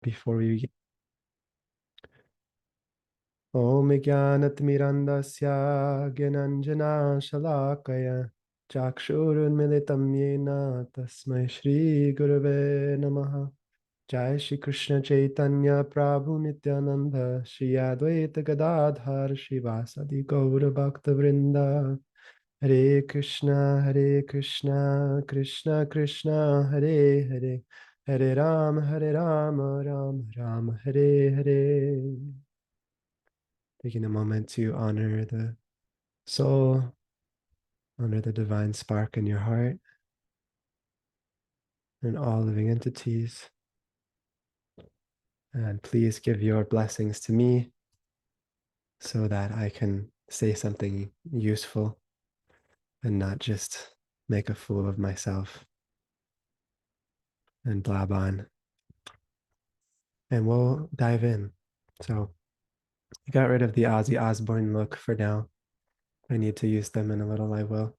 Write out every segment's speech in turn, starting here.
before we begin. Om Jnanatmirandasya Gyananjana Shalakaya Chakshurunmilitam Yena Tasmai Shri Gurave Namaha. Jai Shri Krishna Chaitanya Prabhu Nityananda Shri Advaita Gadadhar Shivasadi Gaura Bhakta Vrinda. Hare Krishna, Krishna Krishna, Hare Hare, Hare Rama, Rama Rama, Hare Hare. Taking a moment to honor the soul, honor the divine spark in your heart and all living entities. And please give your blessings to me so that I can say something useful and not just make a fool of myself and blab on. And we'll dive in. So I got rid of the Ozzy Osbourne look for now. I need to use them in a little, I will.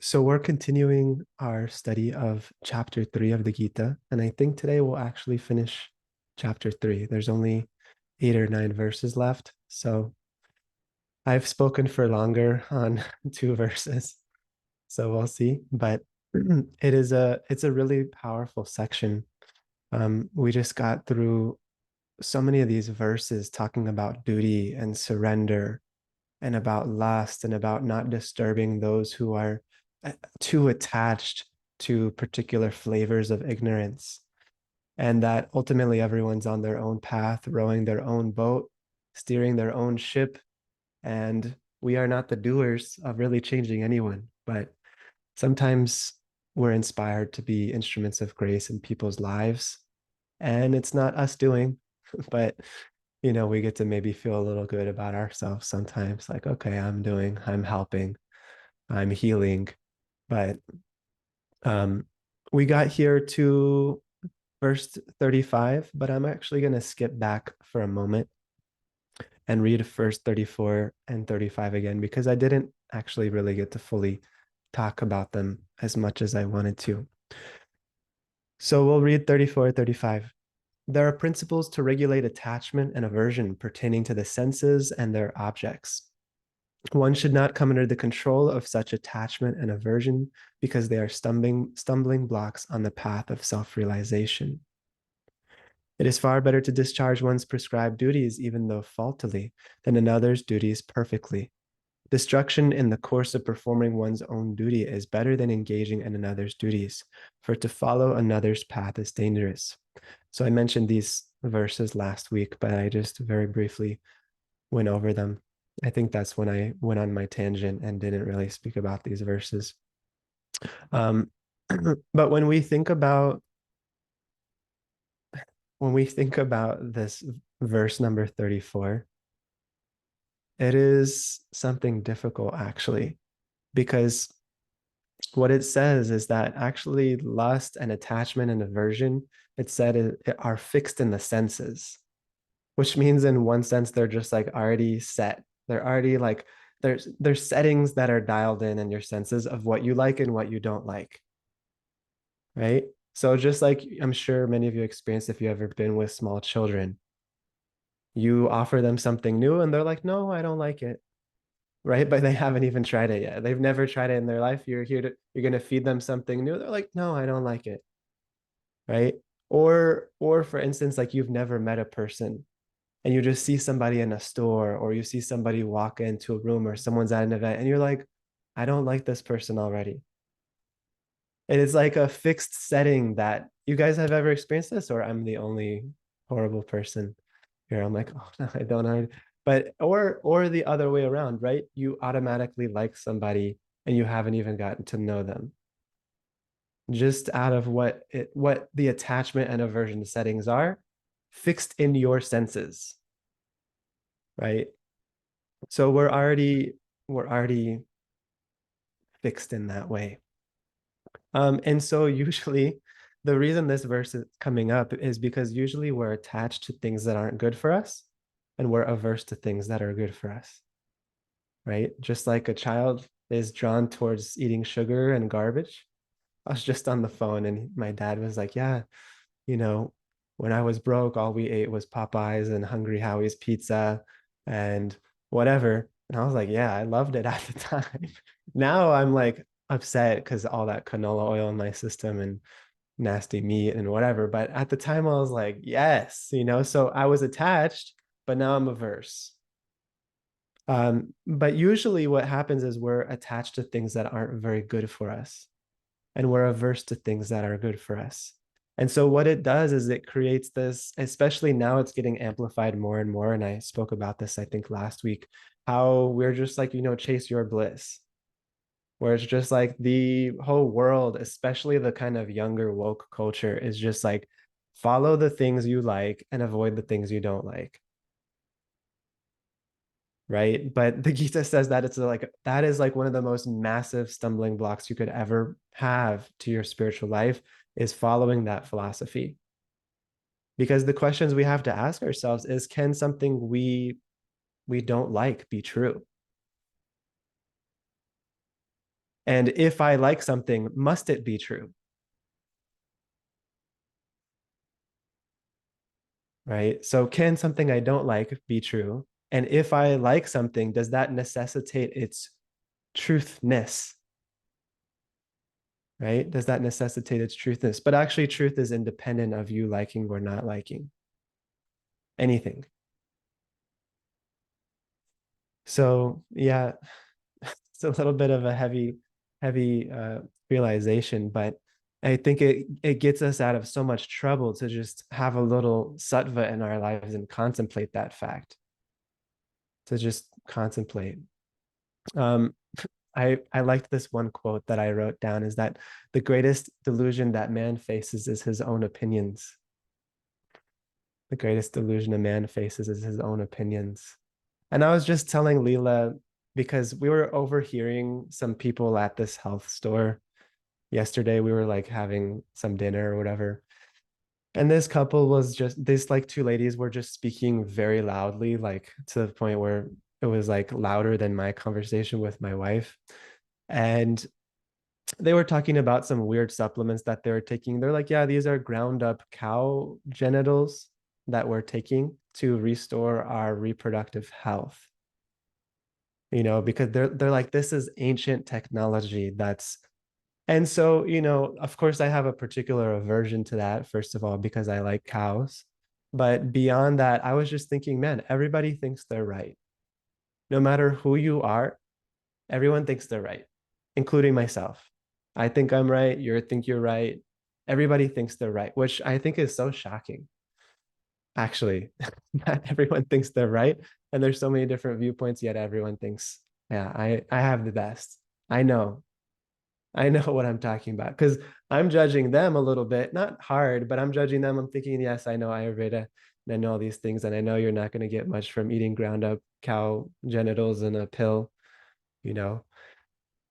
So we're continuing our study of chapter 3 of the Gita. And I think today we'll actually finish chapter 3. There's only 8 or 9 verses left. So I've spoken for longer on 2 verses. So we'll see. But it's a really powerful section. We just got through so many of these verses talking about duty and surrender and about lust and about not disturbing those who are too attached to particular flavors of ignorance. And that ultimately everyone's on their own path, rowing their own boat, steering their own ship. And we are not the doers of really changing anyone. But sometimes we're inspired to be instruments of grace in people's lives. And it's not us doing, but we get to maybe feel a little good about ourselves sometimes, like, okay, I'm helping, I'm healing. But we got here to verse 35, but I'm actually going to skip back for a moment and read verse 34 and 35 again, because I didn't actually really get to fully talk about them as much as I wanted to. So we'll read 34, 35. There are principles to regulate attachment and aversion pertaining to the senses and their objects. One should not come under the control of such attachment and aversion because they are stumbling blocks on the path of self-realization. It is far better to discharge one's prescribed duties, even though faultily, than another's duties perfectly. Destruction in the course of performing one's own duty is better than engaging in another's duties, for to follow another's path is dangerous. So I mentioned these verses last week, but I just very briefly went over them. I think that's when I went on my tangent and didn't really speak about these verses. But when we think about this verse number 34, it is something difficult actually, because what it says is that actually lust and attachment and aversion, it said it are fixed in the senses, which means in one sense they're just like already set. They're already like there's settings that are dialed in your senses of what you like and what you don't like, right? So just like I'm sure many of you experienced if you ever been with small children, you offer them something new and they're like, no, I don't like it, right? But they haven't even tried it yet. They've never tried it in their life. You're going to feed them something new. They're like, no, I don't like it, right? Or for instance, like you've never met a person and you just see somebody in a store, or you see somebody walk into a room, or someone's at an event and you're like, I don't like this person already. And it's like a fixed setting that you guys have ever experienced this, or I'm the only horrible person here. I'm like, oh no, I don't know. But or the other way around, right? You automatically like somebody and you haven't even gotten to know them. Just out of what the attachment and aversion settings are, fixed in your senses, right? So we're already fixed in that way. And so usually the reason this verse is coming up is because usually we're attached to things that aren't good for us and we're averse to things that are good for us, right? Just like a child is drawn towards eating sugar and garbage. I was just on the phone and my dad was like, yeah, when I was broke, all we ate was Popeyes and Hungry Howie's pizza and whatever. And I was like, yeah, I loved it at the time. Now I'm like upset because all that canola oil in my system and nasty meat and whatever. But at the time, I was like, yes, so I was attached, but now I'm averse. But usually what happens is we're attached to things that aren't very good for us, and we're averse to things that are good for us. And so what it does is it creates this, especially now it's getting amplified more and more. And I spoke about this, I think, last week, how we're just like, chase your bliss, where it's just like the whole world, especially the kind of younger woke culture, is just like follow the things you like and avoid the things you don't like. Right. But the Gita says that it's like that is like one of the most massive stumbling blocks you could ever have to your spiritual life, is following that philosophy. Because the questions we have to ask ourselves is, can something we don't like be true? And if I like something, must it be true? Right? So can something I don't like be true? And if I like something, does that necessitate its truthness? Right? Does that necessitate its truthness? But actually, truth is independent of you liking or not liking anything. So yeah, it's a little bit of a heavy realization, but I think it gets us out of so much trouble to just have a little sattva in our lives and contemplate that fact. To just contemplate. Um, I liked this one quote that I wrote down, is that the greatest delusion that man faces is his own opinions. The greatest delusion a man faces is his own opinions. And I was just telling Leela, because we were overhearing some people at this health store yesterday. We were like having some dinner or whatever. And this couple was just, this like two ladies were just speaking very loudly, like to the point where it was like louder than my conversation with my wife. And they were talking about some weird supplements that they were taking. They're like, yeah, these are ground up cow genitals that we're taking to restore our reproductive health. Because they're like, this is ancient technology that's, and so, of course I have a particular aversion to that, first of all, because I like cows. But beyond that, I was just thinking, man, everybody thinks they're right. No matter who you are, everyone thinks they're right, including myself. I think I'm right. You think you're right. Everybody thinks they're right, which I think is so shocking, actually, that everyone thinks they're right. And there's so many different viewpoints, yet everyone thinks, yeah, I have the best. I know. I know what I'm talking about, because I'm judging them a little bit, not hard, but I'm judging them. I'm thinking, yes, I know Ayurveda and I know all these things. And I know you're not going to get much from eating ground up cow genitals in a pill, you know?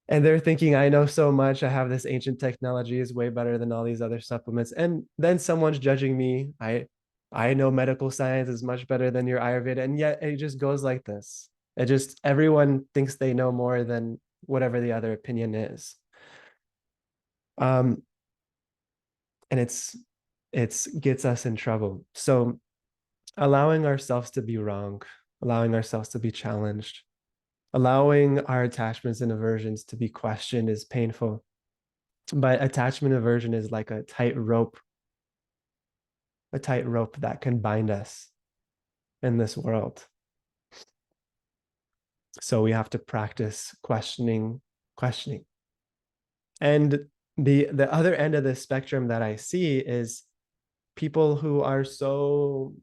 And they're thinking, I know so much. I have this ancient technology is way better than all these other supplements. And then someone's judging me. I know medical science is much better than your Ayurveda. And yet it just goes like this. It just, everyone thinks they know more than whatever the other opinion is. Um, and it's gets us in trouble. So allowing ourselves to be wrong, allowing ourselves to be challenged, allowing our attachments and aversions to be questioned is painful. But attachment aversion is like a tight rope that can bind us in this world. So we have to practice questioning. And the other end of the spectrum that I see is people who are so,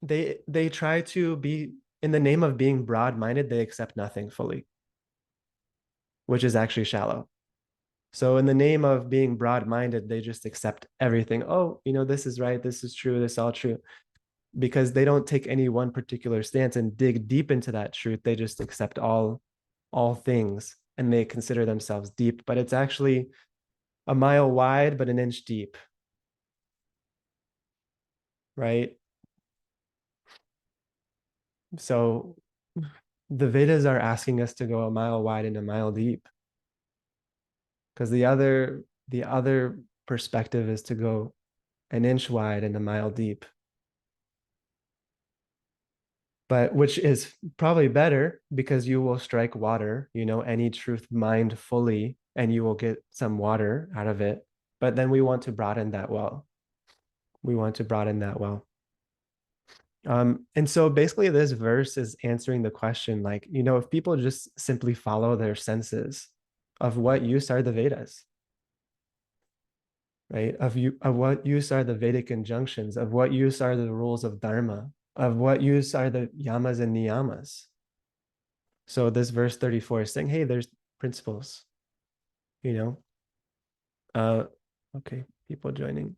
they try to be, in the name of being broad-minded, they accept nothing fully, which is actually shallow. So in the name of being broad-minded, they just accept everything. Oh, this is right, this is true, this is all true. Because they don't take any one particular stance and dig deep into that truth. They just accept all things and they consider themselves deep, but it's actually a mile wide but an inch deep, right? So the Vedas are asking us to go a mile wide and a mile deep, because the other perspective is to go an inch wide and a mile deep. but which is probably better because you will strike water, any truth mind fully, and you will get some water out of it. But then we want to broaden that well. We want to broaden that well. And so basically, this verse is answering the question, like, if people just simply follow their senses, of what use are the Vedas, right? Of what use are the Vedic injunctions, of what use are the rules of Dharma, of what use are the yamas and niyamas. So this verse 34 is saying, hey, there's principles, you know. Okay, people joining.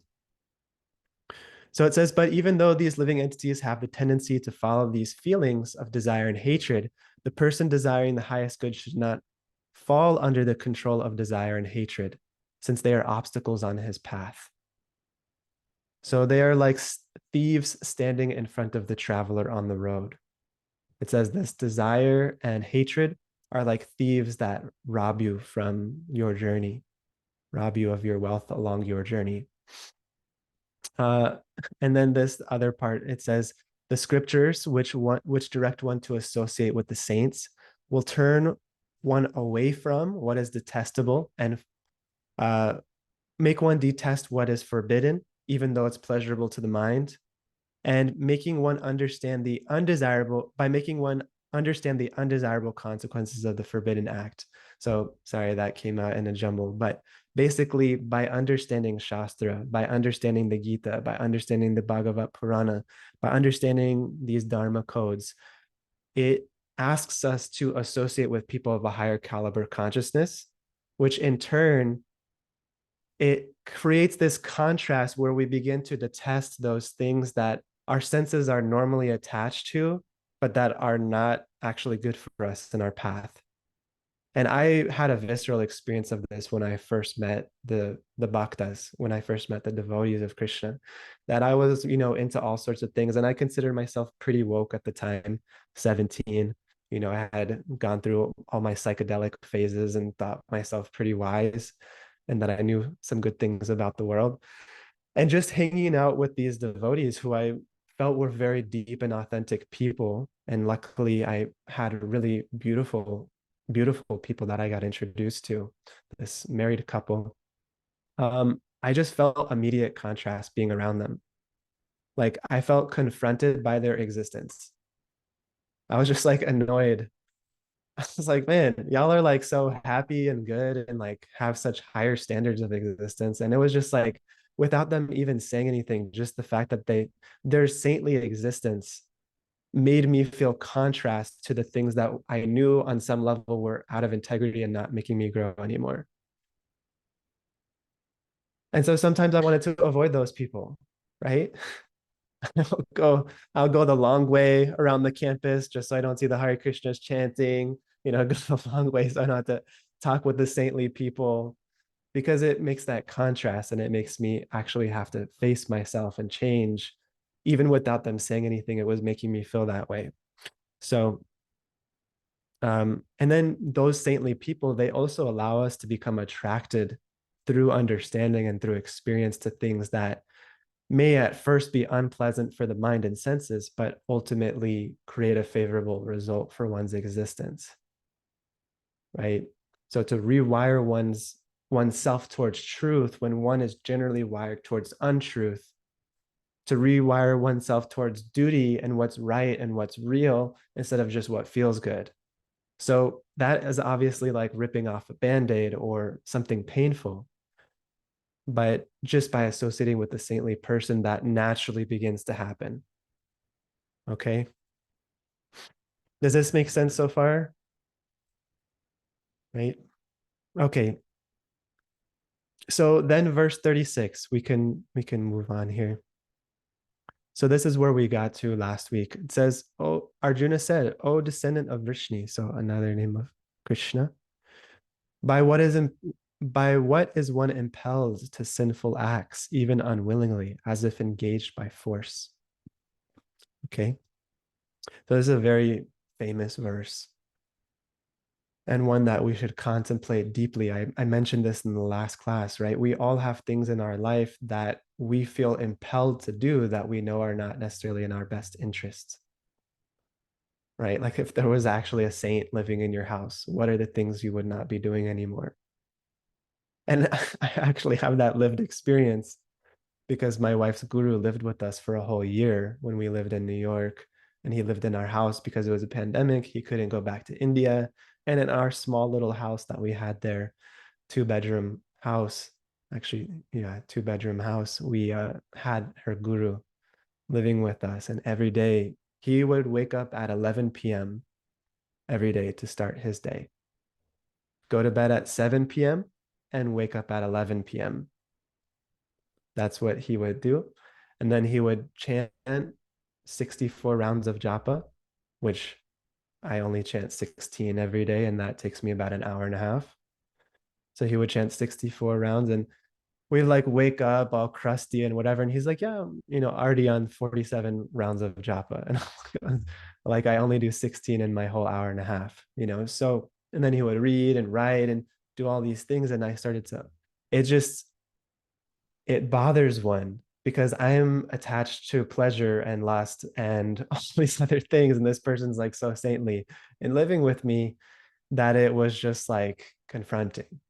So it says, but even though these living entities have the tendency to follow these feelings of desire and hatred, the person desiring the highest good should not fall under the control of desire and hatred, since they are obstacles on his path. So they are like thieves standing in front of the traveler on the road. It says this: desire and hatred are like thieves that rob you from your journey, rob you of your wealth along your journey. Uh, and then this other part, it says, the scriptures which direct one to associate with the saints will turn one away from what is detestable and uh, make one detest what is forbidden, even though it's pleasurable to the mind, and making one understand the undesirable by making one understand the undesirable consequences of the forbidden act. So sorry, that came out in a jumble, but basically by understanding Shastra, by understanding the Gita, by understanding the Bhagavad Purana, by understanding these Dharma codes, it asks us to associate with people of a higher caliber consciousness, which in turn it creates this contrast where we begin to detest those things that our senses are normally attached to, but that are not actually good for us in our path. And I had a visceral experience of this when I first met the bhaktas, when I first met the devotees of Krishna, that I was, into all sorts of things. And I considered myself pretty woke at the time, 17. I had gone through all my psychedelic phases and thought myself pretty wise and that I knew some good things about the world. And just hanging out with these devotees who I felt were very deep and authentic people. And luckily, I had really beautiful, beautiful people that I got introduced to, this married couple. I just felt immediate contrast being around them. Like I felt confronted by their existence. I was just like annoyed. I was like, man, y'all are like so happy and good and like have such higher standards of existence. And it was just like, without them even saying anything, just the fact that their saintly existence made me feel contrast to the things that I knew on some level were out of integrity and not making me grow anymore. And so sometimes I wanted to avoid those people, right? I'll go, I'll go the long way around the campus just so I don't see the Hare Krishnas chanting, go the long way so I don't have to talk with the saintly people because it makes that contrast and it makes me actually have to face myself and change. Even without them saying anything, it was making me feel that way. So, and then those saintly people, they also allow us to become attracted through understanding and through experience to things that may at first be unpleasant for the mind and senses, but ultimately create a favorable result for one's existence, right? So to rewire oneself towards truth when one is generally wired towards untruth, to rewire oneself towards duty and what's right and what's real instead of just what feels good. So that is obviously like ripping off a band-aid or something painful. But just by associating with the saintly person, that naturally begins to happen. Okay. Does this make sense so far? Right. Okay. So then verse 36, we can move on here. So this is where we got to last week. It says, oh, Arjuna said, oh, descendant of Vrishni, so another name of Krishna, by what is by what is one impelled to sinful acts, even unwillingly, as if engaged by force? Okay. So this is a very famous verse and one that we should contemplate deeply. I mentioned this in the last class, right? We all have things in our life that we feel impelled to do that we know are not necessarily in our best interests. right? Like if there was actually a saint living in your house, what are the things you would not be doing anymore? And I actually have that lived experience because my wife's guru lived with us for a whole year when we lived in New York. And he lived in our house because it was a pandemic. He couldn't go back to India. And in our small little house that we had there, two-bedroom house, actually, yeah, two-bedroom house, we had her guru living with us. And every day he would wake up at 11 p.m. every day to start his day, go to bed at 7 p.m. and wake up at 11 p.m. That's what he would do. And then he would chant 64 rounds of japa, which I only chant 16 every day, and that takes me about an hour and a half. So he would chant 64 rounds, and we like wake up all crusty and whatever. And he's like, yeah, already on 47 rounds of japa. And like, I only do 16 in my whole hour and a half. So, and then he would read and write and do all these things. And I started to, it just, it bothers one because I am attached to pleasure and lust and all these other things. And this person's like so saintly and living with me that it was just like confronting.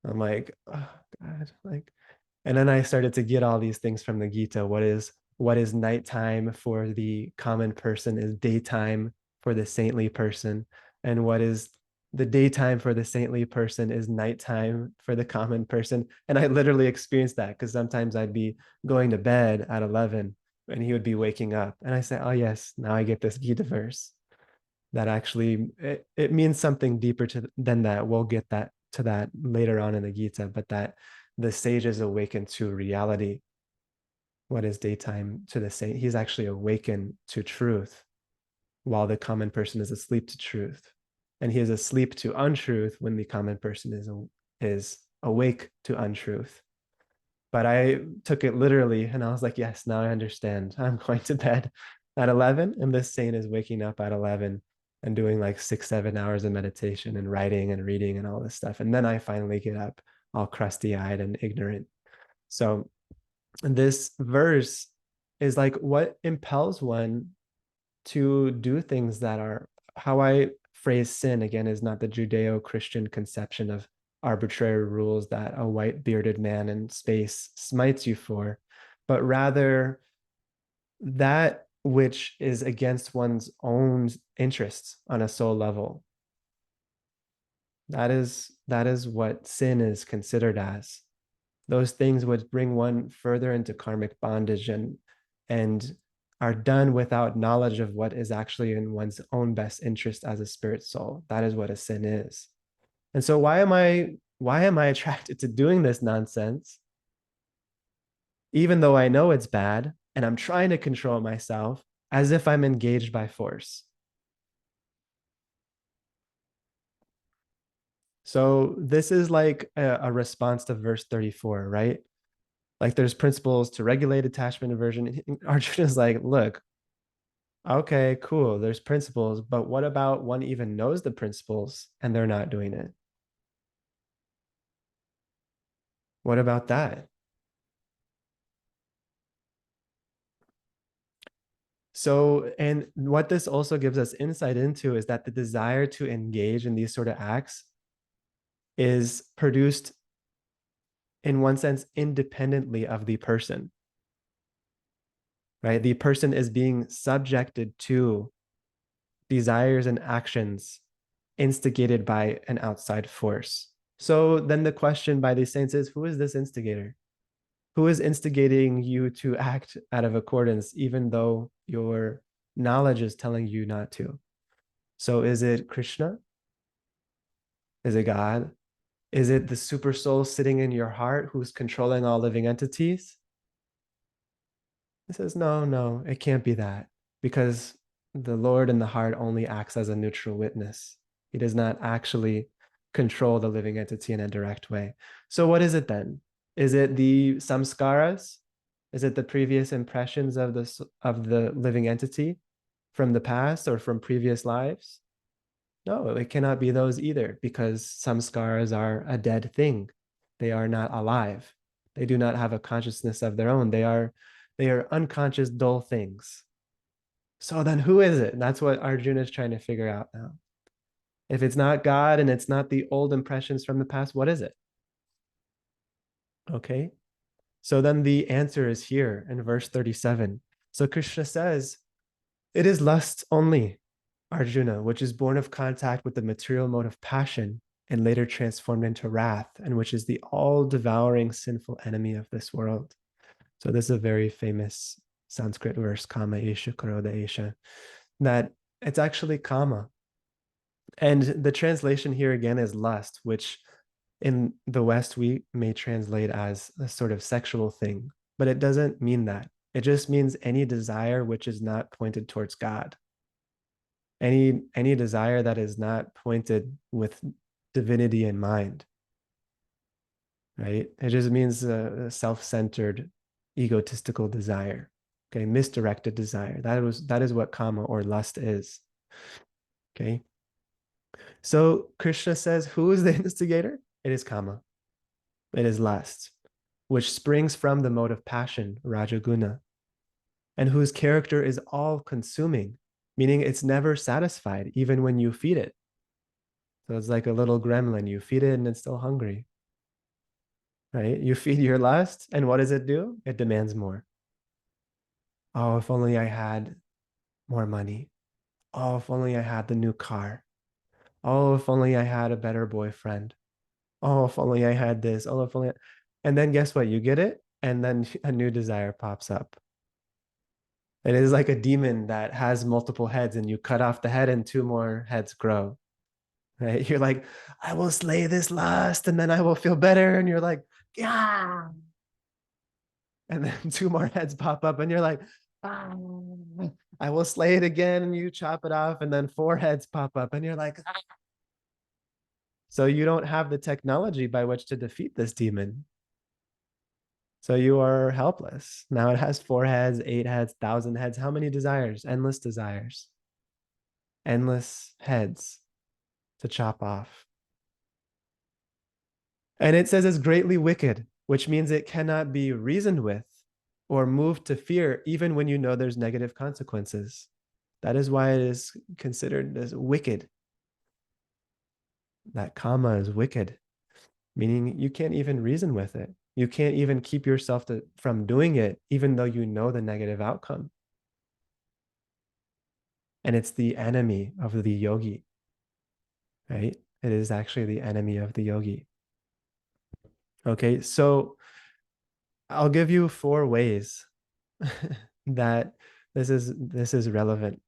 I'm like, oh God, like, and then I started to get all these things from the Gita. What is nighttime for the common person is daytime for the saintly person, and what is the daytime for the saintly person is nighttime for the common person. And I literally experienced that because sometimes I'd be going to bed at 11 and he would be waking up, and I say, oh yes, now I get this Gita verse that actually it means something deeper than that. We'll get that to that later on in the Gita, but that the sage is awakened to reality. What is daytime to the saint? He's actually awakened to truth, while the common person is asleep to truth. And he is asleep to untruth when the common person is awake to untruth. But I took it literally and I was like, yes, now I understand. I'm going to bed at 11 and this saint is waking up at 11 and doing like 6, 7 hours of meditation and writing and reading and all this stuff. And then I finally get up all crusty eyed and ignorant. So this verse is like what impels one to do things that are, how I phrase sin again is not the Judeo-Christian conception of arbitrary rules that a white bearded man in space smites you for, but rather that which is against one's own interests on a soul level. That is what sin is considered as. Those things would bring one further into karmic bondage and are done without knowledge of what is actually in one's own best interest as a spirit soul. That is what a sin is. And so why am I attracted to doing this nonsense even though I know it's bad and I'm trying to control myself as if I'm engaged by force? So this is like a response to verse 34, right? Like there's principles to regulate attachment aversion. Arjuna is like, look, okay, cool, there's principles, but what about one even knows the principles and they're not doing it? What about that? So, and what this also gives us insight into is that the desire to engage in these sort of acts is produced in one sense independently of the person, right? The person is being subjected to desires and actions instigated by an outside force. So then the question by these saints is, who is this instigator? Who is instigating you to act out of accordance, even though your knowledge is telling you not to? So is it Krishna? Is it God? Is it the super soul sitting in your heart who's controlling all living entities? He says, no, no, it can't be that because the Lord in the heart only acts as a neutral witness. He does not actually control the living entity in a direct way. So what is it then? Is it the samskaras? Is it the previous impressions of the living entity from the past or from previous lives? No, it cannot be those either because samskaras are a dead thing. They are not alive. They do not have a consciousness of their own. They are unconscious, dull things. So then who is it? That's what Arjuna is trying to figure out now. If it's not God and it's not the old impressions from the past, what is it? Okay. So then the answer is here in verse 37. So Krishna says, it is lust only, Arjuna, which is born of contact with the material mode of passion and later transformed into wrath, and which is the all devouring sinful enemy of this world. So this is a very famous Sanskrit verse, Kama Esha Karoda Esha, that it's actually Kama. And the translation here again is lust, which in the West we may translate as a sort of sexual thing, but it doesn't mean that. It just means any desire which is not pointed towards God. Any desire that is not pointed with divinity in mind, right? It just means a self-centered, egotistical desire. Okay, misdirected desire. That is what kama or lust is. Okay. So Krishna says, who is the instigator? It is kama. It is lust, which springs from the mode of passion, rajaguna, and whose character is all consuming, meaning it's never satisfied, even when you feed it. So it's like a little gremlin. You feed it and it's still hungry, right? You feed your lust, and what does it do? It demands more. Oh, if only I had more money. Oh, if only I had the new car. Oh, if only I had a better boyfriend. Oh, if only I had this. Oh, if only. And then guess what? You get it, and then a new desire pops up. It is like a demon that has multiple heads, and you cut off the head, and two more heads grow. Right? You're like, I will slay this lust, and then I will feel better. And you're like, yeah. And then two more heads pop up, and you're like, ah. I will slay it again, and you chop it off, and then four heads pop up, and you're like, ah. So you don't have the technology by which to defeat this demon. So you are helpless. Now it has four heads, eight heads, 1,000 heads. How many desires? Endless desires, endless heads to chop off. And it says it's greatly wicked, which means it cannot be reasoned with or moved to fear, even when you know there's negative consequences. That is why it is considered as wicked. That kama is wicked, meaning you can't even reason with it. You can't even keep yourself from doing it, even though you know the negative outcome. And it's the enemy of the yogi, right? It is actually the enemy of the yogi. Okay, so I'll give you four ways that this is relevant.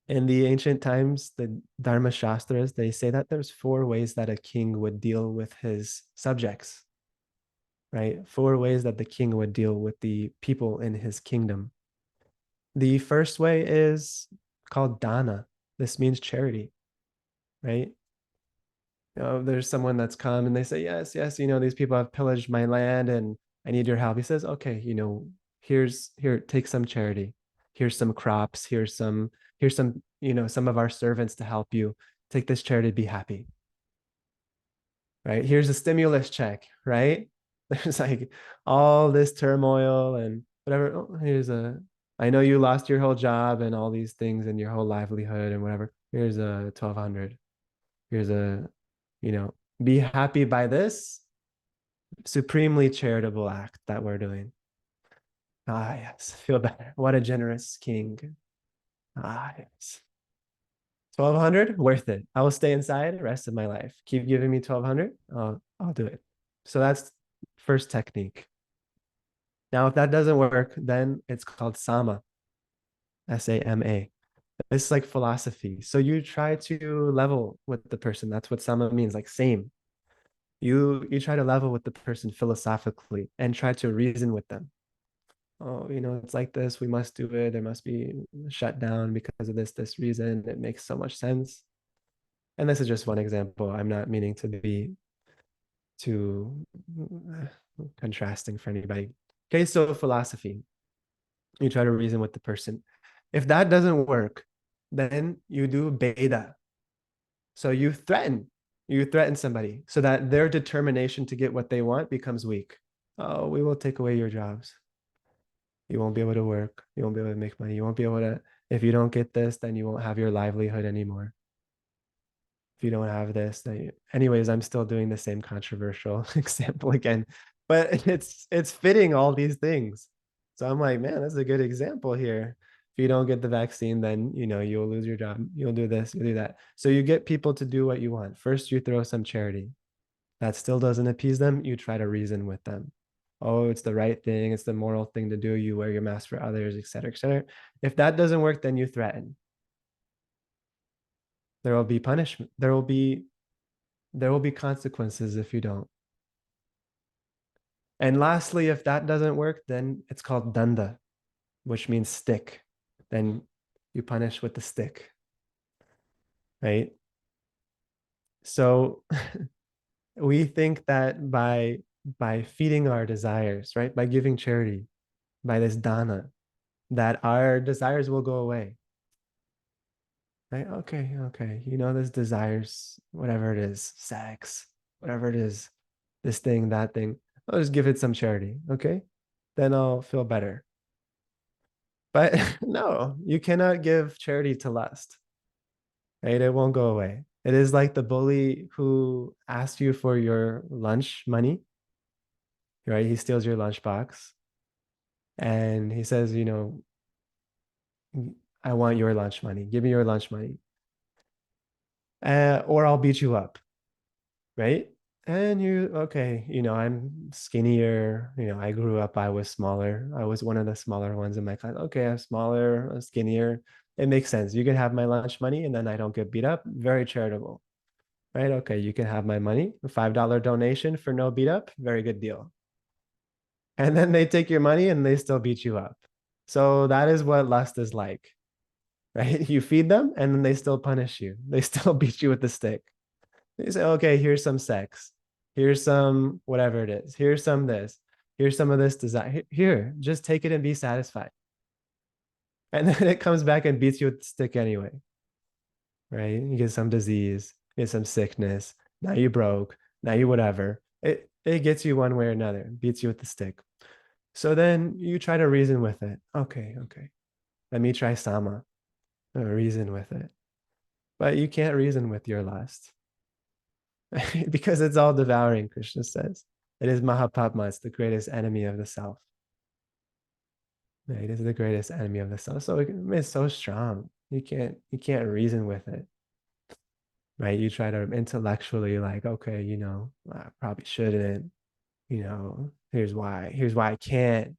In the ancient times, the Dharma Shastras, they say that there's four ways that a king would deal with his subjects, right? Four ways that the king would deal with the people in his kingdom. The first way is called dana. This means charity, right? There's someone that's come and they say, yes, yes, these people have pillaged my land and I need your help. He says, okay, here, take some charity. Here's some crops. Here's some, some of our servants to help you. Take this charity, be happy. Right? Here's a stimulus check, right? There's like all this turmoil and whatever. Oh, I know you lost your whole job and all these things and your whole livelihood and whatever. Here's a 1,200. Here's a, you know, be happy by this supremely charitable act that we're doing. Ah, yes, feel better. What a generous king. Ah, yes. 1,200, worth it. I will stay inside the rest of my life. Keep giving me 1,200. I'll do it. So that's first technique. Now, if that doesn't work, then it's called sama, S-A-M-A. It's like philosophy. So you try to level with the person. That's what sama means, like same. You try to level with the person philosophically and try to reason with them. Oh, it's like this, we must do it, there must be shut down because of this reason, it makes so much sense. And this is just one example. I'm not meaning to be too contrasting for anybody. Okay, so philosophy, you try to reason with the person. If that doesn't work, then you do beta. So you threaten somebody so that their determination to get what they want becomes weak. Oh, we will take away your jobs. You won't be able to work. You won't be able to make money. You won't be able to. If you don't get this, then you won't have your livelihood anymore. If you don't have this, then anyways, I'm still doing the same controversial example again, but it's fitting all these things. So I'm like, man, that's a good example here. If you don't get the vaccine, then you'll lose your job. You'll do this, you'll do that. So you get people to do what you want. First, you throw some charity. That still doesn't appease them. You try to reason with them. Oh, it's the right thing. It's the moral thing to do. You wear your mask for others, et cetera, et cetera. If that doesn't work, then you threaten. There will be punishment. There will be consequences if you don't. And lastly, if that doesn't work, then it's called danda, which means stick. Then you punish with the stick, right? So we think that by feeding our desires, right? By giving charity, by this dana, that our desires will go away. Right? Okay, okay. This desires, whatever it is, sex, whatever it is, this thing, that thing. I'll just give it some charity. Okay. Then I'll feel better. But no, you cannot give charity to lust, right? It won't go away. It is like the bully who asked you for your lunch money, right? He steals your lunchbox and he says, I want your lunch money. Give me your lunch money. Or I'll beat you up, right? And okay, I'm skinnier. I grew up, I was smaller. I was one of the smaller ones in my class. Okay, I'm smaller, I'm skinnier. It makes sense. You can have my lunch money and then I don't get beat up. Very charitable, right? Okay, you can have my money, a $5 donation for no beat up. Very good deal. And then they take your money and they still beat you up. So that is what lust is like, right? You feed them and then they still punish you. They still beat you with the stick. They say, okay, here's some sex. Here's some whatever it is. Here's some this. Here's some of this desire. Here, just take it and be satisfied. And then it comes back and beats you with the stick anyway, right? You get some disease, you get some sickness. Now you broke. Now you whatever. It gets you one way or another, beats you with the stick. So then you try to reason with it. Okay, okay. Let me try sama. Reason with it. But you can't reason with your lust. Because it's all devouring, Krishna says. It is Mahapatma, it's the greatest enemy of the self. Right? It is the greatest enemy of the self. So it's so strong. You can't reason with it. Right? You try to intellectually, like, okay, I probably shouldn't, here's why I can't.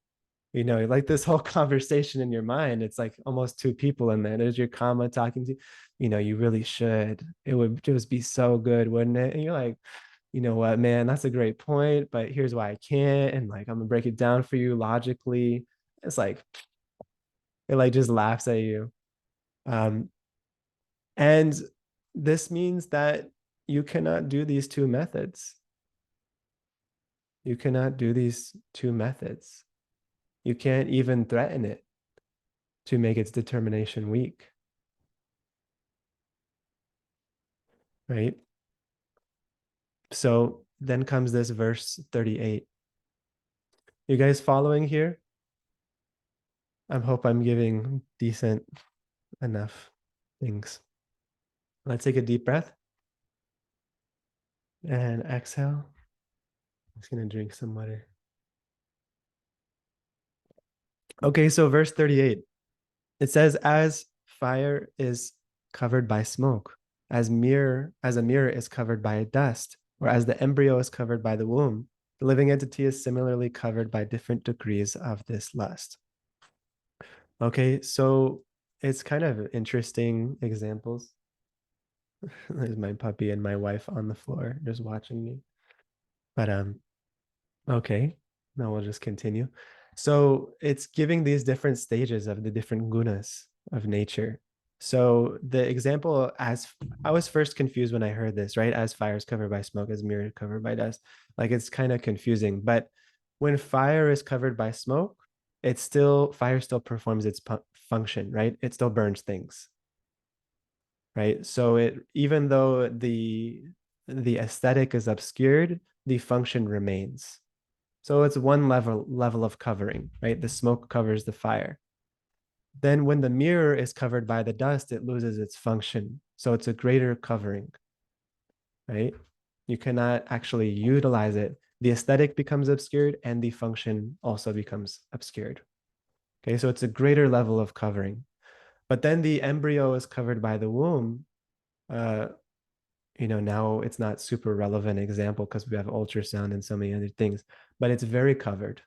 Like this whole conversation in your mind, it's like almost two people in there. There's your karma talking to you, you really should. It would just be so good, wouldn't it? And you're like, you know what, man, that's a great point, but here's why I can't. And like, I'm gonna break it down for you logically. It's like, it like just laughs at you. Um, and this means that you cannot do these two methods. You cannot do these two methods. You can't even threaten it to make its determination weak, right? So then comes this verse 38. You guys following here? I hope I'm giving decent enough things. Let's take a deep breath and exhale. I'm just going to drink some water. Okay, so verse 38. It says, as fire is covered by smoke, as a mirror is covered by dust, or as the embryo is covered by the womb, the living entity is similarly covered by different degrees of this lust. Okay, so it's kind of interesting examples. There's my puppy and my wife on the floor just watching me. But okay, now we'll just continue. So it's giving these different stages of the different gunas of nature. So the example, as I was first confused when I heard this, right? As fire is covered by smoke, as mirror covered by dust. Like it's kind of confusing. But when fire is covered by smoke, fire still performs its function, right? It still burns things, right? So it, even though the aesthetic is obscured, the function remains. So it's one level of covering, right? The smoke covers the fire. Then when the mirror is covered by the dust, it loses its function. So it's a greater covering, right? You cannot actually utilize it. The aesthetic becomes obscured and the function also becomes obscured. Okay, so it's a greater level of covering. But then the embryo is covered by the womb. Uh, now it's not super relevant example because we have ultrasound and so many other things, but it's very covered.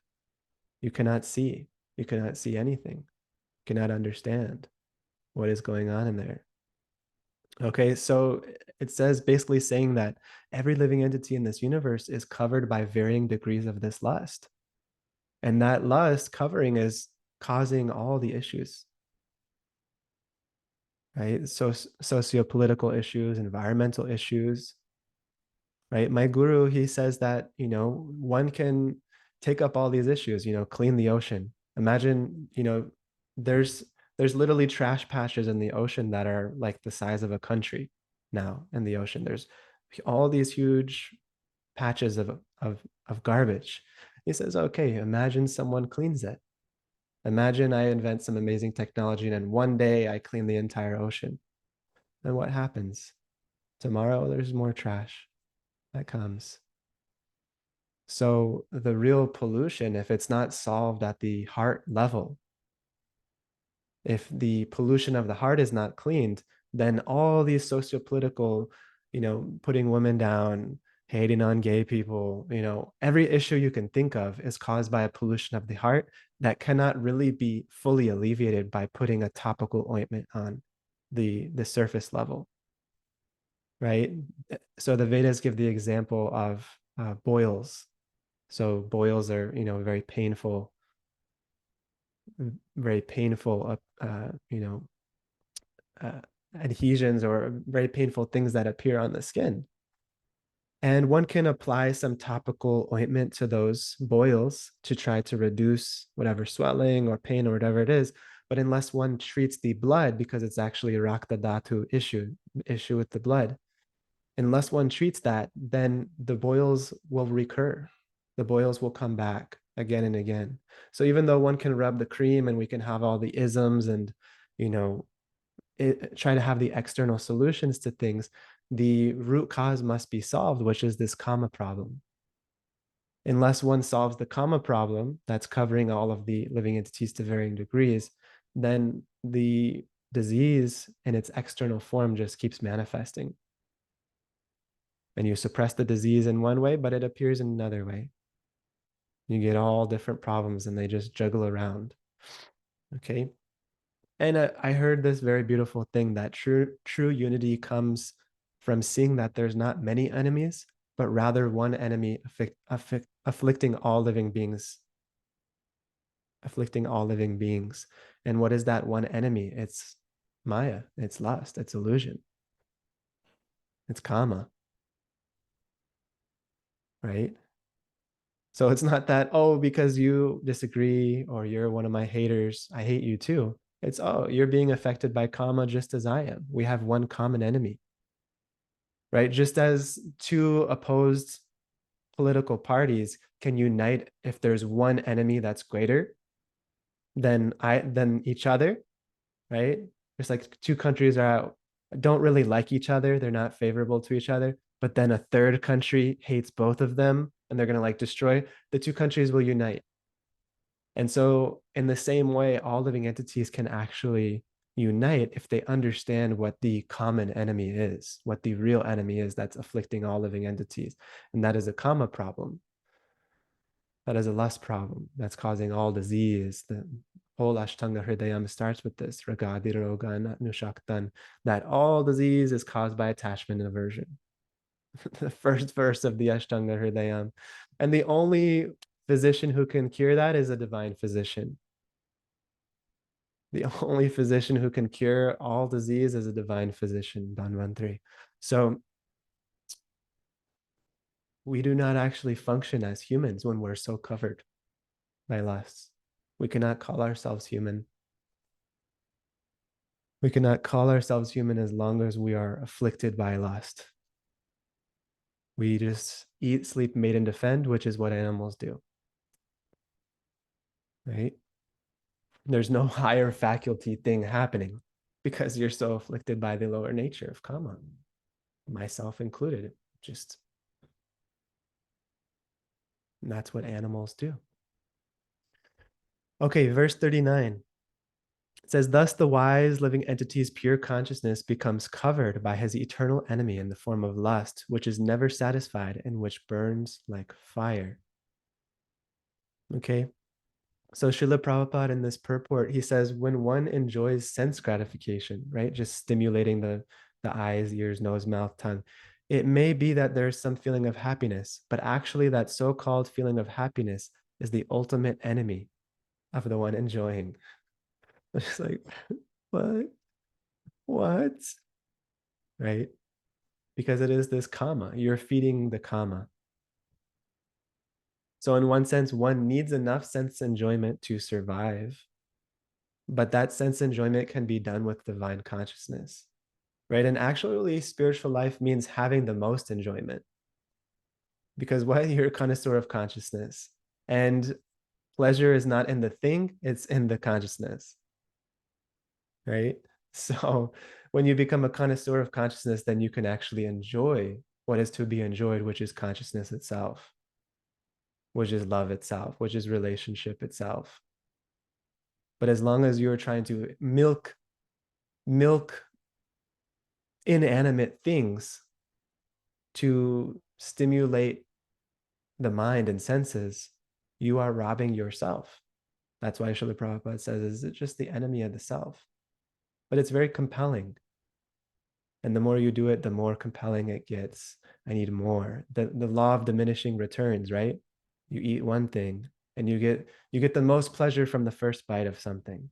You cannot see. You cannot see anything. You cannot understand what is going on in there. Okay, so it says basically saying that every living entity in this universe is covered by varying degrees of this lust. And that lust covering is causing all the issues, right? So socio-political issues, environmental issues, right? My guru, he says that, one can take up all these issues, clean the ocean. Imagine, there's there's literally trash patches in the ocean that are like the size of a country now in the ocean. There's all these huge patches of garbage. He says, okay, imagine someone cleans it. Imagine I invent some amazing technology and then one day I clean the entire ocean. Then what happens? Tomorrow there's more trash that comes. So the real pollution, if it's not solved at the heart level, if the pollution of the heart is not cleaned, then all these socio-political, putting women down, hating on gay people, every issue you can think of is caused by a pollution of the heart that cannot really be fully alleviated by putting a topical ointment on the surface level, right? So the Vedas give the example of boils. So boils are, very painful, uh, adhesions or very painful things that appear on the skin. And one can apply some topical ointment to those boils to try to reduce whatever swelling or pain or whatever it is. But unless one treats the blood, because it's actually a Rakta Dhatu issue with the blood, unless one treats that, then the boils will recur. The boils will come back again and again. So even though one can rub the cream and we can have all the isms and, you know, try to have the external solutions to things, the root cause must be solved, which is this kama problem. Unless one solves the kama problem that's covering all of the living entities to varying degrees, then the disease in its external form just keeps manifesting. And you suppress the disease in one way, but it appears in another way. You get all different problems and they just juggle around. Okay. And I heard this very beautiful thing that true unity comes from seeing that there's not many enemies, but rather one enemy afflicting all living beings, afflicting all living beings. And what is that one enemy? It's Maya, it's lust, it's illusion, it's kama, right? So it's not that, oh, because you disagree or you're one of my haters, I hate you too. It's, oh, you're being affected by karma just as I am. We have one common enemy, right? Just as two opposed political parties can unite if there's one enemy that's greater than each other, right? It's like two countries don't really like each other, they're not favorable to each other, but then a third country hates both of them and they're going to like destroy. The two countries will unite. And so in the same way, all living entities can actually unite if they understand what the common enemy is, what the real enemy is that's afflicting all living entities. And that is a kama problem. That is a lust problem that's causing all disease. The whole Ashtanga Hridayam starts with this, Ragadi Roga Nushaktan, that all disease is caused by attachment and aversion. The first verse of the Ashtanga Hridayam. And the only physician who can cure that is a divine physician. The only physician who can cure all disease is a divine physician, Dhanvantari. So we do not actually function as humans when we're so covered by lusts. We cannot call ourselves human. We cannot call ourselves human as long as we are afflicted by lust. We just eat, sleep, mate, and defend, which is what animals do. Right? There's no higher faculty thing happening because you're so afflicted by the lower nature of kama, myself included. Just that's what animals do. Okay, verse 39. It says, thus the wise living entity's pure consciousness becomes covered by his eternal enemy in the form of lust, which is never satisfied and which burns like fire. Okay, so Srila Prabhupada in this purport, he says, when one enjoys sense gratification, right, just stimulating the eyes, ears, nose, mouth, tongue, it may be that there's some feeling of happiness, but actually that so-called feeling of happiness is the ultimate enemy of the one enjoying. It's like, what? What? Right? Because it is this kama. You're feeding the kama. So in one sense, one needs enough sense enjoyment to survive, but that sense enjoyment can be done with divine consciousness, right? And actually, spiritual life means having the most enjoyment, because what you're a connoisseur of consciousness, and pleasure is not in the thing, it's in the consciousness, right? So when you become a connoisseur of consciousness, then you can actually enjoy what is to be enjoyed, which is consciousness itself, which is love itself, which is relationship itself. But as long as you're trying to milk inanimate things to stimulate the mind and senses, you are robbing yourself. That's why Srila Prabhupada says, is it just the enemy of the self? But it's very compelling. And the more you do it, the more compelling it gets. I need more. The law of diminishing returns, right? You eat one thing and you get the most pleasure from the first bite of something.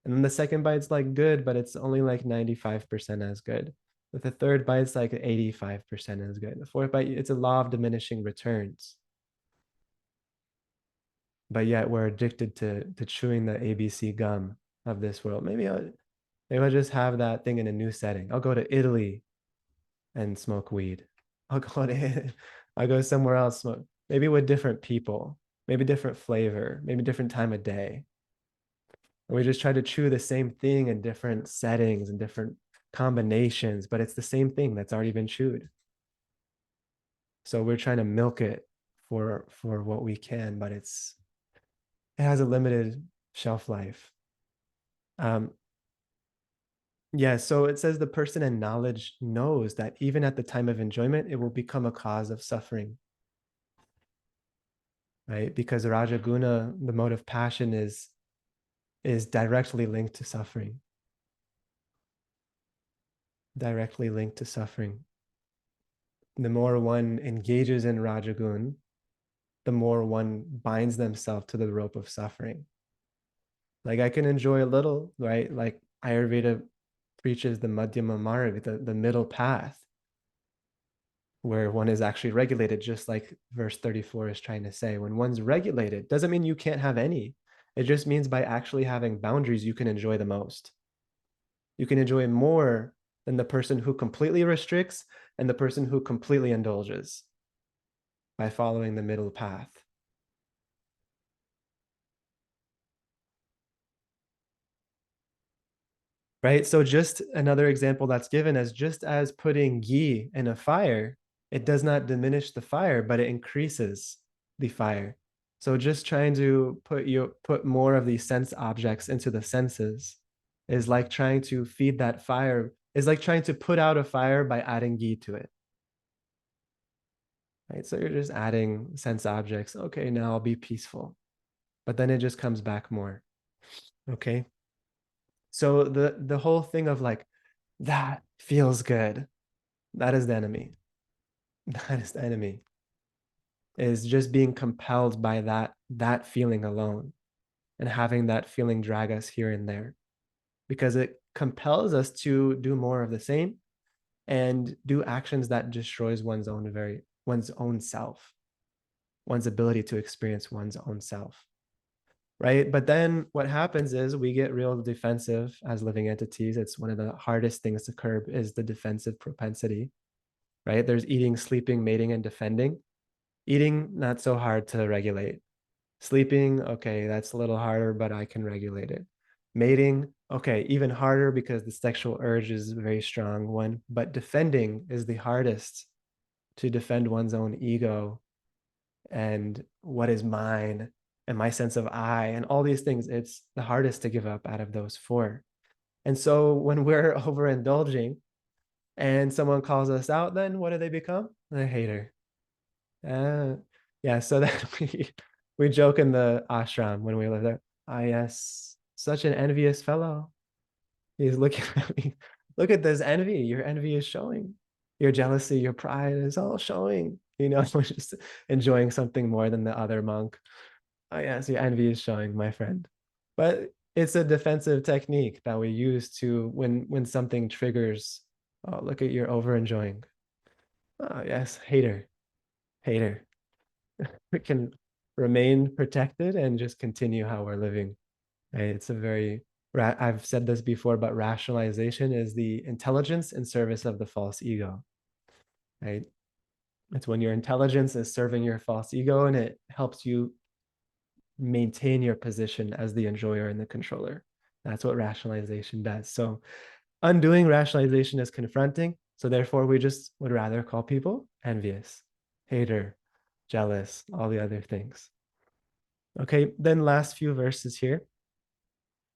And then the second bite's like good, but it's only like 95% as good. But the third bite's like 85% as good. The fourth bite, it's a law of diminishing returns. But yet we're addicted to chewing the ABC gum of this world. Maybe I'll just have that thing in a new setting. I'll go to Italy and smoke weed. I'll go to I'll go somewhere else, smoke, maybe with different people, maybe different flavor, maybe different time of day. And we just try to chew the same thing in different settings and different combinations, but it's the same thing that's already been chewed. So we're trying to milk it for what we can, but it has a limited shelf life. Yeah, so it says the person in knowledge knows that even at the time of enjoyment, it will become a cause of suffering, right? Because Rajaguna, the mode of passion, is directly linked to suffering. Directly linked to suffering. The more one engages in Rajagun, the more one binds themselves to the rope of suffering. Like I can enjoy a little, right? Like Ayurveda preaches the Madhyama Marg, the middle path, where one is actually regulated, just like verse 34 is trying to say. When one's regulated, doesn't mean you can't have any. It just means by actually having boundaries, you can enjoy the most. You can enjoy more than the person who completely restricts and the person who completely indulges by following the middle path. Right? So just another example that's given as just as putting ghee in a fire, it does not diminish the fire, but it increases the fire. So just trying to put more of these sense objects into the senses is like trying to feed that fire, is like trying to put out a fire by adding ghee to it. Right? So you're just adding sense objects. Okay, now I'll be peaceful. But then it just comes back more. Okay. So the whole thing of like that feels good. That is the enemy. That is the enemy. Is just being compelled by that feeling alone and having that feeling drag us here and there because it compels us to do more of the same and do actions that destroys one's own self, one's ability to experience one's own self. Right. But then what happens is we get real defensive as living entities. It's one of the hardest things to curb is the defensive propensity. Right. There's eating, sleeping, mating, and defending. Eating, not so hard to regulate. Sleeping, okay, that's a little harder, but I can regulate it. Mating, okay, even harder because the sexual urge is a very strong one. But defending is the hardest, to defend one's own ego and what is mine and my sense of I and all these things. It's the hardest to give up out of those four. And so when we're overindulging and someone calls us out, then what do they become? A hater. Uh, yeah, so that we joke in the ashram when we live there. Ah, yes, such an envious fellow. He's looking at me. Look at this envy. Your envy is showing. Your jealousy, your pride is all showing. We're just enjoying something more than the other monk. Oh, yes, your envy is showing, my friend. But it's a defensive technique that we use to when something triggers. Oh, look at your over enjoying. Oh, yes, hater, hater. We can remain protected and just continue how we're living. Right? It's a very, I've said this before, but rationalization is the intelligence in service of the false ego. Right? It's when your intelligence is serving your false ego and it helps you maintain your position as the enjoyer and the controller. That's what rationalization does. So undoing rationalization is confronting. So therefore, we just would rather call people envious, hater, jealous, all the other things. Okay, then last few verses here.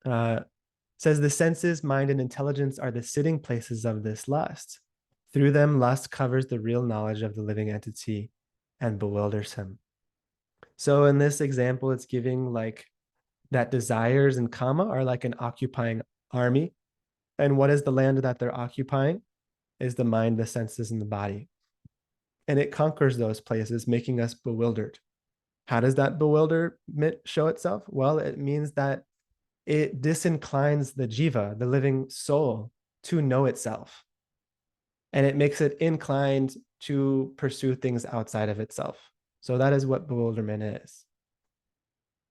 Says the senses, mind, and intelligence are the sitting places of this lust. Through them, lust covers the real knowledge of the living entity and bewilders him. So in this example, it's giving like that desires and kama are like an occupying army. And what is the land that they're occupying? Is the mind, the senses, and the body. And it conquers those places, making us bewildered. How does that bewilderment show itself? Well, it means that it disinclines the jiva, the living soul, to know itself. And it makes it inclined to pursue things outside of itself. So that is what bewilderment is.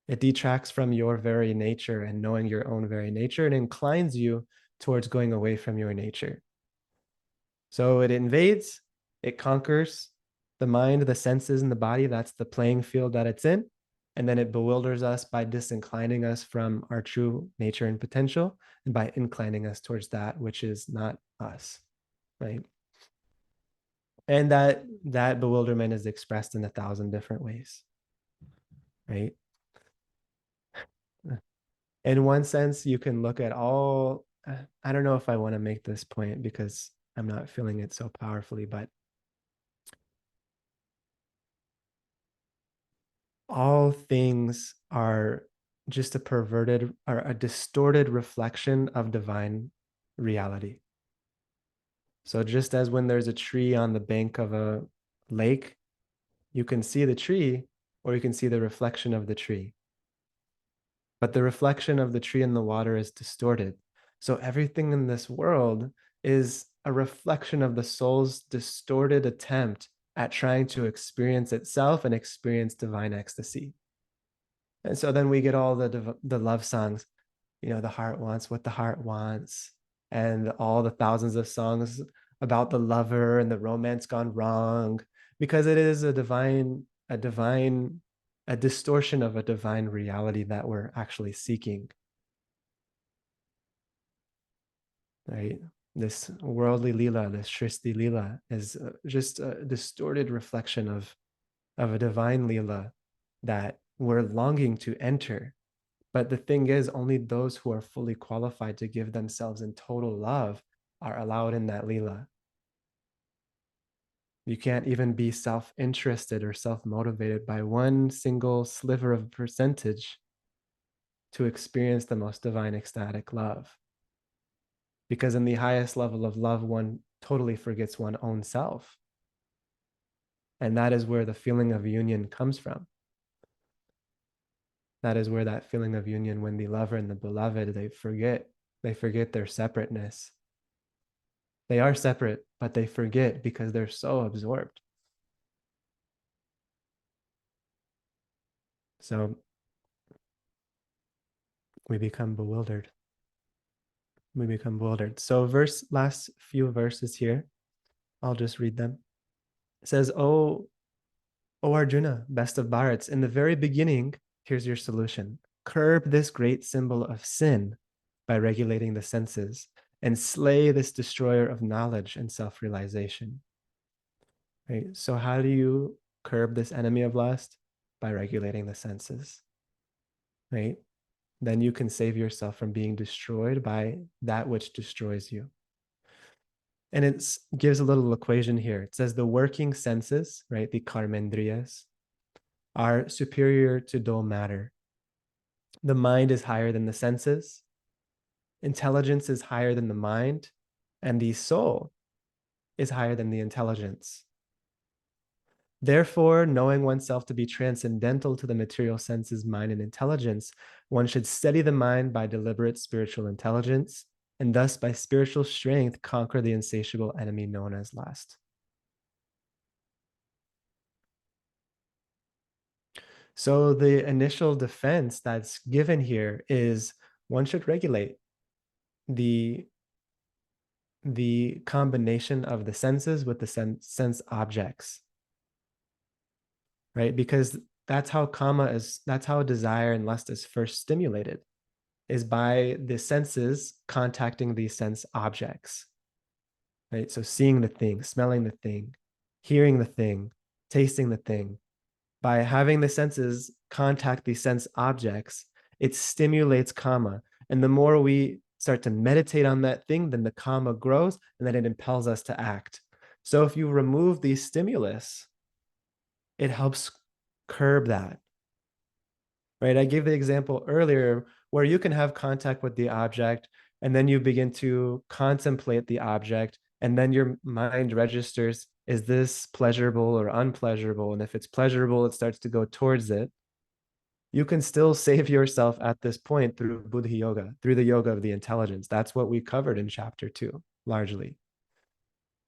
It detracts from your very nature and knowing your own very nature and inclines you towards going away from your nature. So it invades, it conquers the mind, the senses, and the body. That's the playing field that it's in. And then it bewilders us by disinclining us from our true nature and potential and by inclining us towards that which is not us, right? And that bewilderment is expressed in 1,000 different ways, right? In one sense, you can look at all, I don't know if I want to make this point because I'm not feeling it so powerfully, but all things are just a perverted or a distorted reflection of divine reality. So just as when there's a tree on the bank of a lake, you can see the tree or you can see the reflection of the tree. But the reflection of the tree in the water is distorted. So everything in this world is a reflection of the soul's distorted attempt at trying to experience itself and experience divine ecstasy. And so then we get all the love songs, the heart wants what the heart wants, and all the thousands of songs about the lover and the romance gone wrong, because it is a distortion of a divine reality that we're actually seeking. Right? This worldly lila, this Shristi lila, is just a distorted reflection of a divine lila that we're longing to enter. But the thing is, only those who are fully qualified to give themselves in total love are allowed in that lila. You can't even be self-interested or self-motivated by one single sliver of percentage to experience the most divine ecstatic love. Because in the highest level of love, one totally forgets one's own self. And that is where the feeling of union comes from. That is where that feeling of union, when the lover and the beloved, they forget their separateness. They are separate, but they forget because they're so absorbed. So we become bewildered. We become bewildered. So last few verses here, I'll just read them. It says, O Arjuna, best of Bharats, in the very beginning, Here's your solution. Curb this great symbol of sin by regulating the senses and slay this destroyer of knowledge and self-realization. Right? So how do you curb this enemy of lust? By regulating the senses. Right? Then you can save yourself from being destroyed by that which destroys you. And it gives a little equation here. It says the working senses, right, the karmendriyas, are superior to dull matter. The mind is higher than the senses. Intelligence is higher than the mind. And the soul is higher than the intelligence. Therefore, knowing oneself to be transcendental to the material senses, mind, and intelligence, one should steady the mind by deliberate spiritual intelligence, and thus by spiritual strength conquer the insatiable enemy known as lust. So the initial defense that's given here is one should regulate the combination of the senses with the sense objects, right? Because that's how that's how desire and lust is first stimulated, is by the senses contacting these sense objects, right? So seeing the thing, smelling the thing, hearing the thing, tasting the thing. By having the senses contact these sense objects, it stimulates kama. And the more we start to meditate on that thing, then the kama grows and then it impels us to act. So if you remove the stimulus, it helps curb that. Right? I gave the example earlier where you can have contact with the object and then you begin to contemplate the object and then your mind registers, is this pleasurable or unpleasurable? And if it's pleasurable, it starts to go towards it. You can still save yourself at this point through Buddhi Yoga, through the yoga of the intelligence. That's what we covered in chapter 2, largely,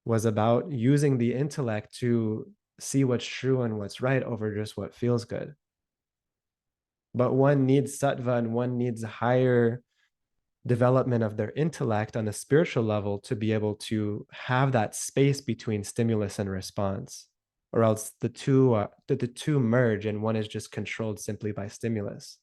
was about using the intellect to see what's true and what's right over just what feels good. But one needs sattva and one needs a higher development of their intellect on a spiritual level to be able to have that space between stimulus and response, or else the two merge and one is just controlled simply by stimulus,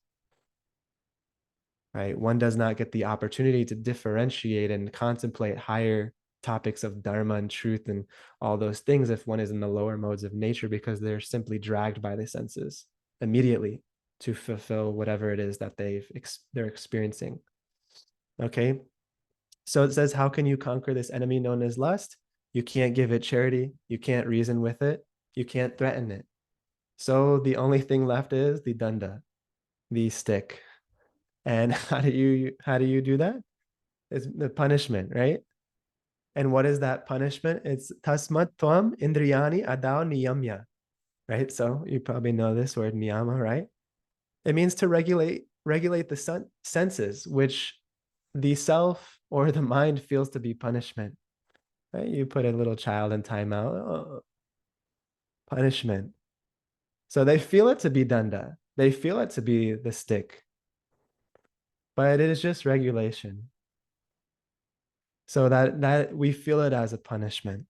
right? One does not get the opportunity to differentiate and contemplate higher topics of dharma and truth and all those things if one is in the lower modes of nature, because they're simply dragged by the senses immediately to fulfill whatever it is that they're experiencing. Okay, so it says, how can you conquer this enemy known as lust? You can't give it charity. You can't reason with it. You can't threaten it. So the only thing left is the danda, the stick. And how do you do that? It's the punishment, right? And what is that punishment? It's tasmat tvam indriyani adao niyamya, right? So you probably know this word niyama, right? It means to regulate the senses, which the self or the mind feels to be punishment, right? You put a little child in timeout, oh, punishment. So they feel it to be danda. They feel it to be the stick, but it is just regulation. So that we feel it as a punishment.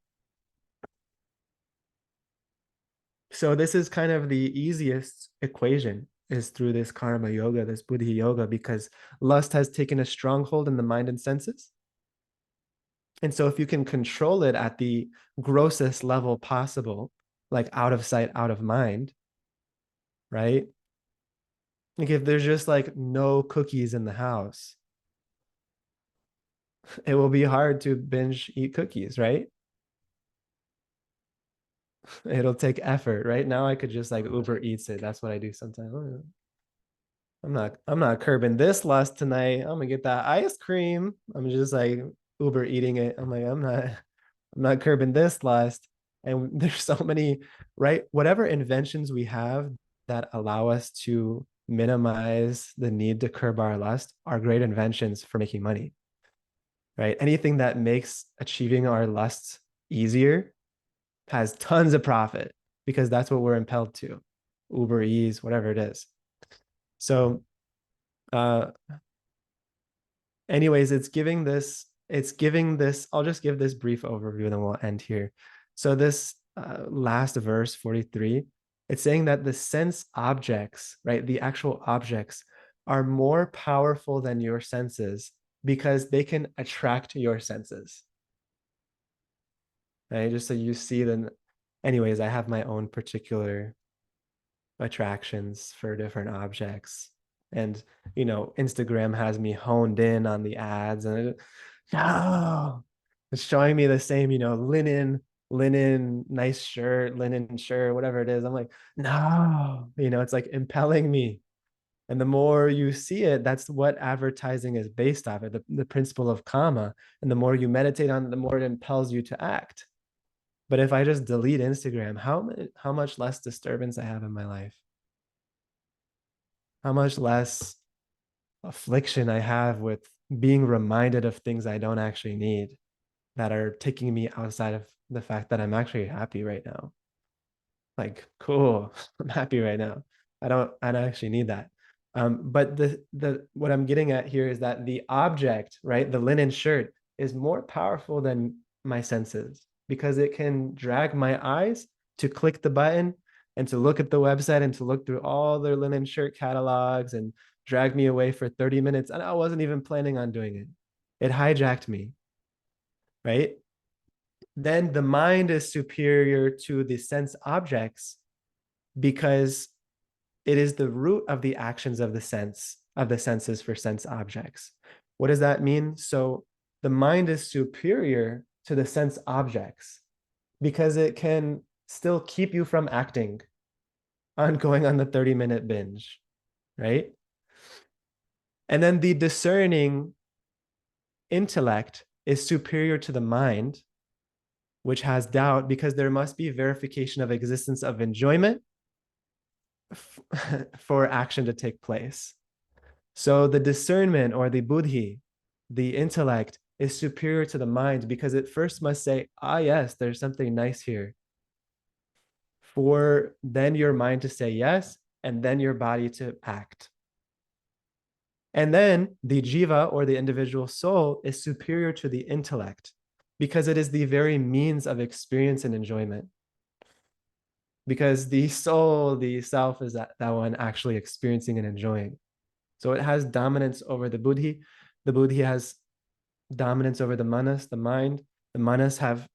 So this is kind of the easiest equation, is through this karma yoga, this buddhi yoga, because lust has taken a stronghold in the mind and senses. And so if you can control it at the grossest level possible, like out of sight, out of mind, right? Like if there's just like no cookies in the house, it will be hard to binge eat cookies, right? It'll take effort. Right now I could just like Uber Eats it. That's what I do sometimes. I'm not curbing this lust tonight. I'm gonna get that ice cream. I'm just like Uber eating it. I'm not curbing this lust. And there's so many, right? Whatever inventions we have that allow us to minimize the need to curb our lust are great inventions for making money, right? Anything that makes achieving our lust easier has tons of profit, because that's what we're impelled to. Uber Eats, whatever it is. So uh anyways, I'll just give this brief overview and then we'll end here. So this last verse 43, It's saying that the sense objects, right, the actual objects are more powerful than your senses because they can attract your senses. Right? Just so you see them. Anyways, I have my own particular attractions for different objects. And, Instagram has me honed in on the ads and no, it's showing me the same, linen, nice shirt, linen shirt, whatever it is. I'm like, no, it's like impelling me. And the more you see it, that's what advertising is based off of, the principle of karma. And the more you meditate on it, the more it impels you to act. But if I just delete Instagram, how much less disturbance I have in my life? How much less affliction I have with being reminded of things I don't actually need that are taking me outside of the fact that I'm actually happy right now. Like, cool, I'm happy right now. I don't actually need that. But the what I'm getting at here is that the object, right, the linen shirt, is more powerful than my senses because it can drag my eyes to click the button and to look at the website and to look through all their linen shirt catalogs and drag me away for 30 minutes. And I wasn't even planning on doing it. It hijacked me, right? Then the mind is superior to the sense objects because it is the root of the actions of the senses for sense objects. What does that mean? So the mind is superior to the sense objects because it can still keep you from acting on going on the 30-minute binge, right? And then the discerning intellect is superior to the mind, which has doubt because there must be verification of existence of enjoyment for action to take place. So the discernment or the buddhi, the intellect, is superior to the mind because it first must say, ah, yes, there's something nice here. For then your mind to say yes, and then your body to act. And then the jiva or the individual soul is superior to the intellect because it is the very means of experience and enjoyment. Because the soul, the self, is that one actually experiencing and enjoying. So it has dominance over the buddhi. The buddhi has dominance over the manas, the mind. The manas have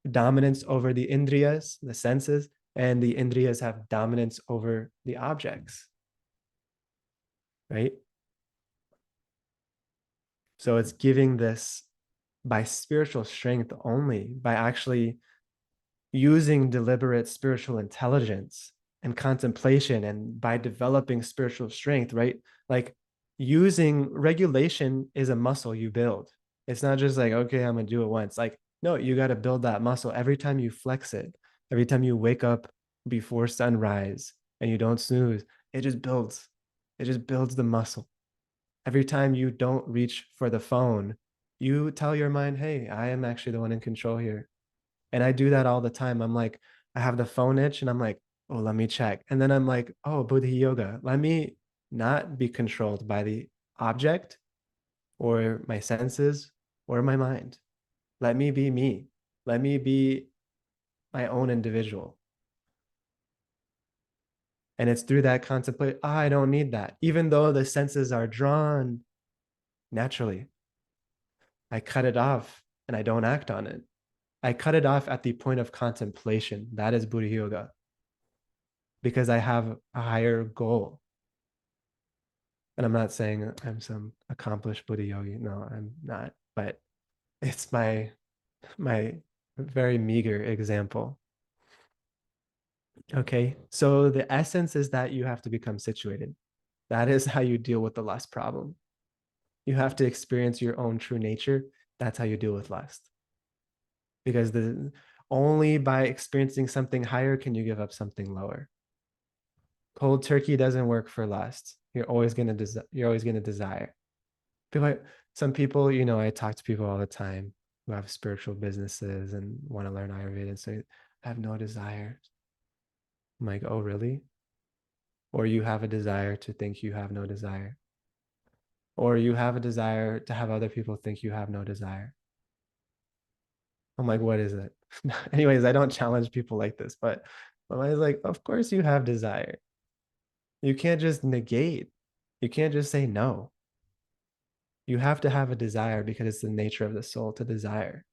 dominance over the indriyas, the senses, and the indriyas have dominance over the objects, right? So it's giving this by spiritual strength only, by actually using deliberate spiritual intelligence and contemplation and by developing spiritual strength, right? Like using regulation is a muscle you build. It's not just like, okay, I'm gonna do it once. Like, no, you got to build that muscle every time you flex it, every time you wake up before sunrise and you don't snooze, it just builds. It just builds the muscle. Every time you don't reach for the phone, you tell your mind, hey, I am actually the one in control here. And I do that all the time. I'm like, I have the phone itch and I'm like, oh, let me check. And then I'm like, oh, Buddha yoga. Let me not be controlled by the object or my senses or my mind. Let me be me. Let me be my own individual. And it's through that contemplate, I don't need that. Even though the senses are drawn naturally, I cut it off and I don't act on it. I cut it off at the point of contemplation. That is Buddha yoga. Because I have a higher goal. And I'm not saying I'm some accomplished Buddha yogi. No, I'm not. But it's my very meager example. Okay. So the essence is that you have to become situated. That is how you deal with the lust problem. You have to experience your own true nature. That's how you deal with lust. Because the only by experiencing something higher can you give up something lower. Cold turkey doesn't work for lust. You're always gonna desire. People, some people, I talk to people all the time who have spiritual businesses and want to learn Ayurveda and say, I have no desire. I'm like, oh, really? Or you have a desire to think you have no desire. Or you have a desire to have other people think you have no desire. I'm like, what is it? Anyways, I don't challenge people like this, but My mind's like, of course you have desire. You can't just negate. You can't just say no. You have to have a desire because it's the nature of the soul to desire.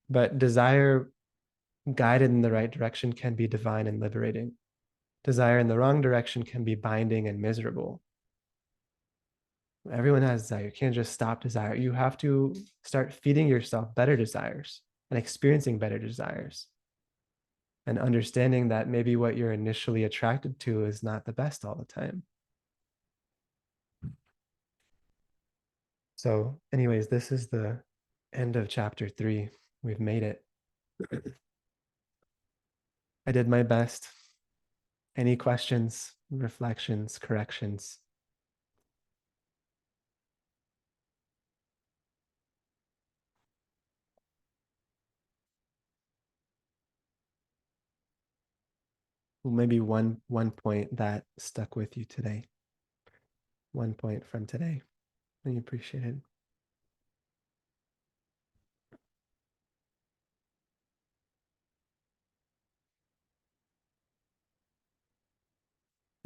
But desire guided in the right direction can be divine and liberating. Desire in the wrong direction can be binding and miserable. Everyone has desire. You can't just stop desire. You have to start feeding yourself better desires and experiencing better desires and understanding that maybe what you're initially attracted to is not the best all the time. So, anyways, this is the end of chapter 3. We've made it. I did my best. Any questions, reflections, corrections? Maybe one point that stuck with you today. 1 point from today. I appreciate it.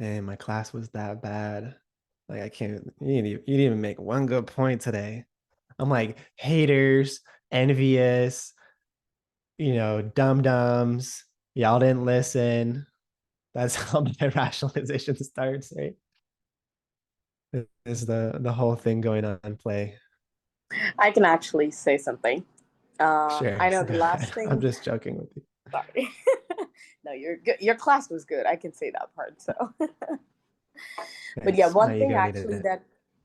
Man, my class was that bad. Like I can't. You didn't even make one good point today. I'm like haters, envious, dum dums. Y'all didn't listen. That's how my rationalization starts, right? Is the whole thing going on play? I can actually say something. Sure, I know the go last ahead. I'm thing. just joking with you. Sorry. No, you're good. Your class was good. I can say that part. So, but yeah, Nice. one My thing ego needed actually it.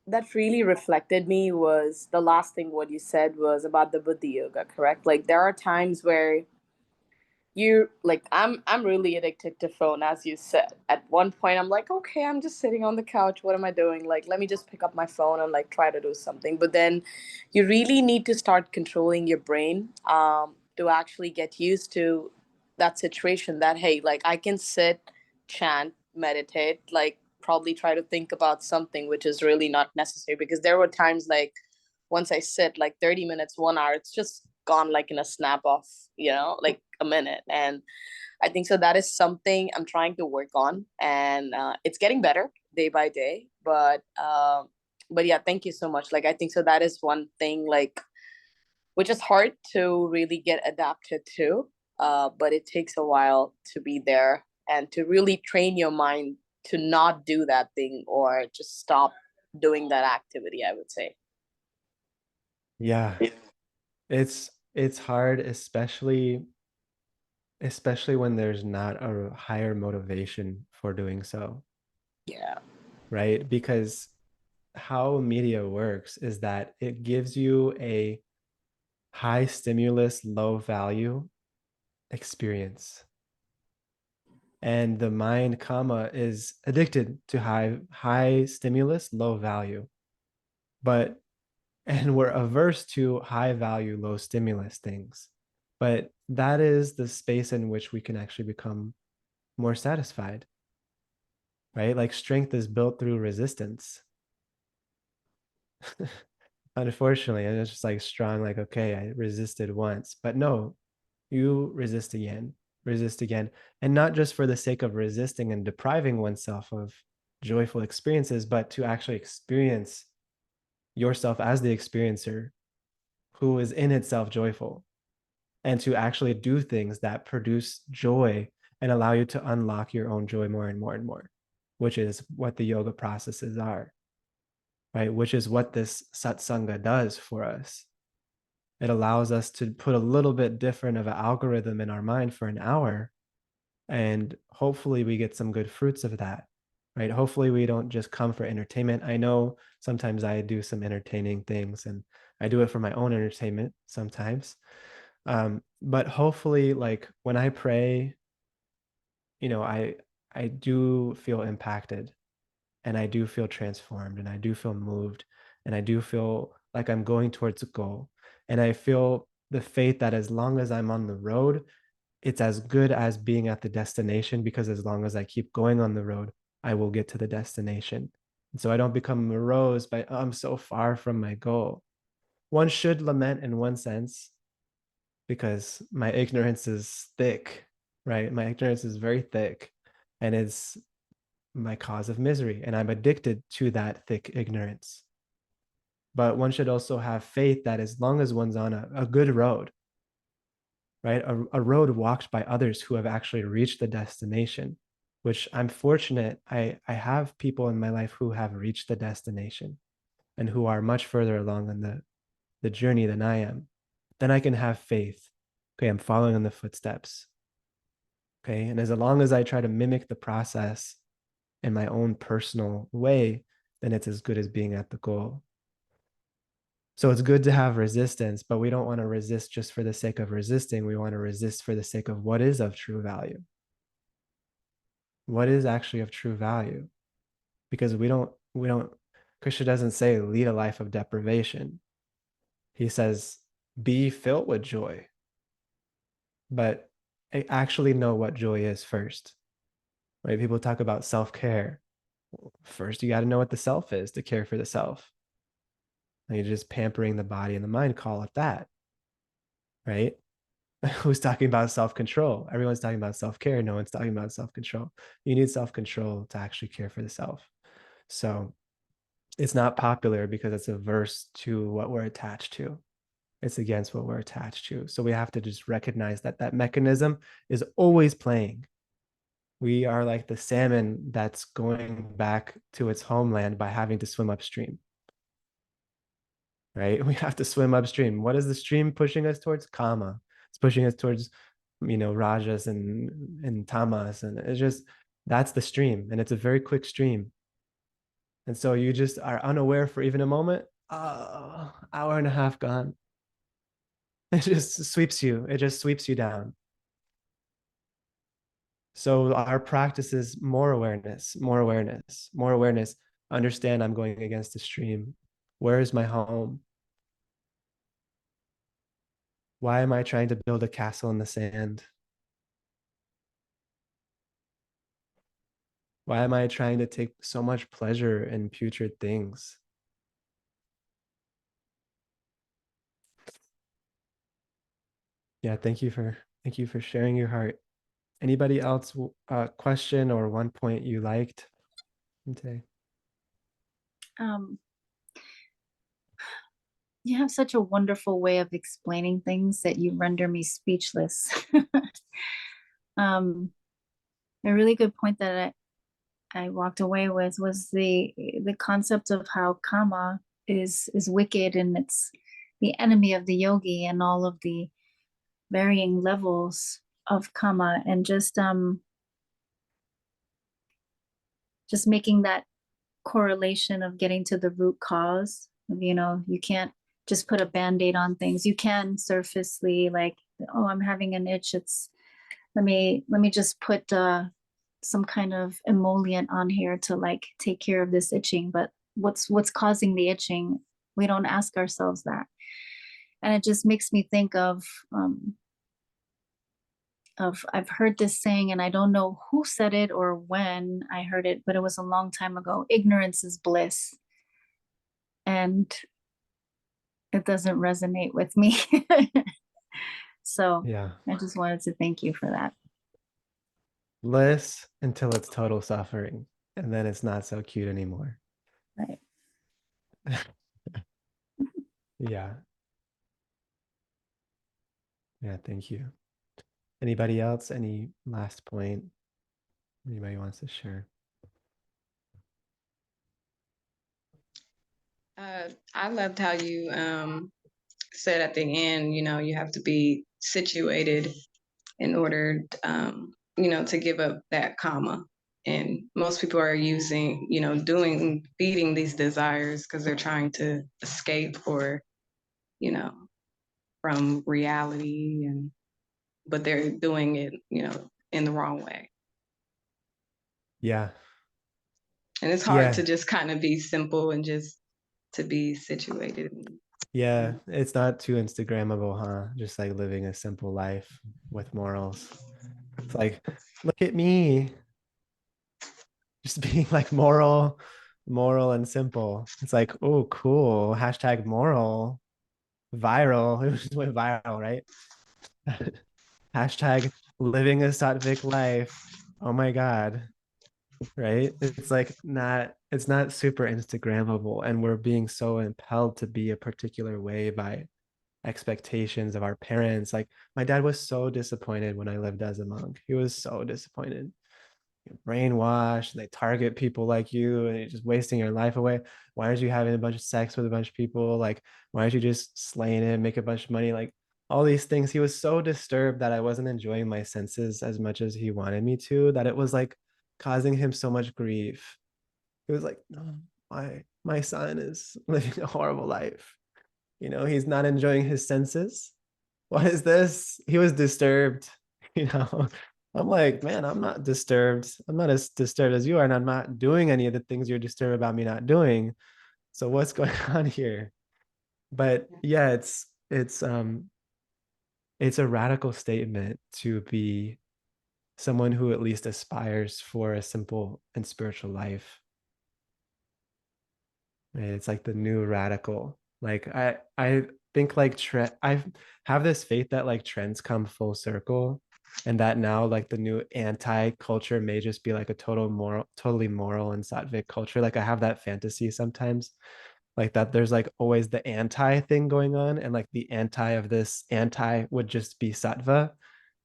that really reflected me was the last thing what you said was about the Buddha yoga. Correct? Like there are times where you like I'm really addicted to phone, as you said. At one point I'm like, okay, I'm just sitting on the couch, what am I doing? Like, let me just pick up my phone and like try to do something. But then you really need to start controlling your brain, to actually get used to that situation, that hey, like I can sit, chant, meditate, like probably try to think about something which is really not necessary. Because there were times like once I sit like 30 minutes, 1 hour, it's just gone like in a snap of, like a minute. And I think so that is something I'm trying to work on, and it's getting better day by day. But yeah, thank you so much. Like I think so that is one thing like which is hard to really get adapted to, but it takes a while to be there and to really train your mind to not do that thing or just stop doing that activity, I would say. Yeah, it's hard, especially when there's not a higher motivation for doing so, Yeah. right? Because how media works is that it gives you a high stimulus, low value experience. And the mind, comma, is addicted to high stimulus, low value. But and we're averse to high value, low stimulus things. But that is the space in which we can actually become more satisfied, right? Like strength is built through resistance. Unfortunately, and it's just like strong, like, okay, I resisted once, but no, you resist again. And not just for the sake of resisting and depriving oneself of joyful experiences, but to actually experience yourself as the experiencer who is in itself joyful, and to actually do things that produce joy and allow you to unlock your own joy more and more and more, which is what the yoga processes are, right? Which is what this satsanga does for us. It allows us to put a little bit different of an algorithm in our mind for an hour, and hopefully we get some good fruits of that, right? Hopefully we don't just come for entertainment. I know sometimes I do some entertaining things, and I do it for my own entertainment sometimes. But hopefully, like when I pray, I do feel impacted, and I do feel transformed, and I do feel moved, and I do feel like I'm going towards a goal. And I feel the faith that as long as I'm on the road, it's as good as being at the destination, because as long as I keep going on the road, I will get to the destination. And so I don't become morose by, oh, I'm so far from my goal. One should lament in one sense, because my ignorance is thick, right? My ignorance is very thick and it's my cause of misery. And I'm addicted to that thick ignorance. But one should also have faith that as long as one's on a good road, right? A road walked by others who have actually reached the destination, which I'm fortunate. I have people in my life who have reached the destination and who are much further along in the journey than I am. Then I can have faith. Okay, I'm following in the footsteps. Okay. And as long as I try to mimic the process in my own personal way, then it's as good as being at the goal. So it's good to have resistance, but we don't want to resist just for the sake of resisting. We want to resist for the sake of what is of true value. What is actually of true value? Because Krishna doesn't say lead a life of deprivation. He says be filled with joy, but actually know what joy is first. Right? People talk about self-care. First, you got to know what the self is to care for the self. And you're just pampering the body and the mind, call it that. Right? Who's talking about self-control? Everyone's talking about self-care. No one's talking about self-control. You need self-control to actually care for the self. So it's not popular because it's averse to what we're attached to. It's against what we're attached to. So we have to just recognize that that mechanism is always playing. We are like the salmon that's going back to its homeland by having to swim upstream, right? We have to swim upstream. What is the stream pushing us towards? Kama. It's pushing us towards, rajas and tamas, and it's just that's the stream, and it's a very quick stream. And so you just are unaware for even a moment. Oh, hour and a half gone. It just sweeps you. It just sweeps you down. So our practice is more awareness, more awareness, more awareness. Understand I'm going against the stream. Where is my home? Why am I trying to build a castle in the sand? Why am I trying to take so much pleasure in putrid things? Yeah, thank you for sharing your heart. Anybody else question or one point you liked today? Um, you have such a wonderful way of explaining things that you render me speechless. um, a really good point that I walked away with was the concept of how karma is wicked and it's the enemy of the yogi and all of the varying levels of karma and just making that correlation of getting to the root cause. You can't just put a band-aid on things. You can surfacely like, oh, I'm having an itch. It's let me just put some kind of emollient on here to like take care of this itching. But what's causing the itching? We don't ask ourselves that. And it just makes me think of I've heard this saying and I don't know who said it or when I heard it, but it was a long time ago. Ignorance is bliss. And it doesn't resonate with me. So Yeah. I just wanted to thank you for that. Bliss until it's total suffering, and then it's not so cute anymore. Right. Yeah. Yeah, thank you. Anybody else? Any last point anybody wants to share? I loved how you said at the end, you have to be situated in order, to give up that comma. And most people are using, feeding these desires because they're trying to escape or, you know, from reality, but they're doing it, in the wrong way. Yeah. And it's hard to just kind of be simple and just to be situated. Yeah, it's not too Instagrammable, huh? Just like living a simple life with morals. It's like, look at me, just being like moral and simple. It's like, oh, cool. Hashtag moral, viral. It just went viral, right? Hashtag living a sattvic life. Oh my God. Right? It's like it's not super Instagrammable, and we're being so impelled to be a particular way by expectations of our parents. Like my dad was so disappointed when I lived as a monk. He was so disappointed. You're brainwashed, and they target people like you, and you're just wasting your life away. Why aren't you having a bunch of sex with a bunch of people? Like, why aren't you just slaying it, make a bunch of money? Like all these things. He was so disturbed that I wasn't enjoying my senses as much as he wanted me to, that it was like causing him so much grief. He was like, no, my son is living a horrible life. He's not enjoying his senses. What is this? He was disturbed. you know I'm like, man, I'm not disturbed. I'm not as disturbed as you are, and I'm not doing any of the things you're disturbed about me not doing. So what's going on here? But yeah, it's a radical statement to be someone who at least aspires for a simple and spiritual life. Right? It's like the new radical. Like I think like I have this faith that like trends come full circle, and that now like the new anti-culture may just be like a totally moral and sattvic culture. Like I have that fantasy sometimes, like that there's like always the anti thing going on, and like the anti of this anti would just be sattva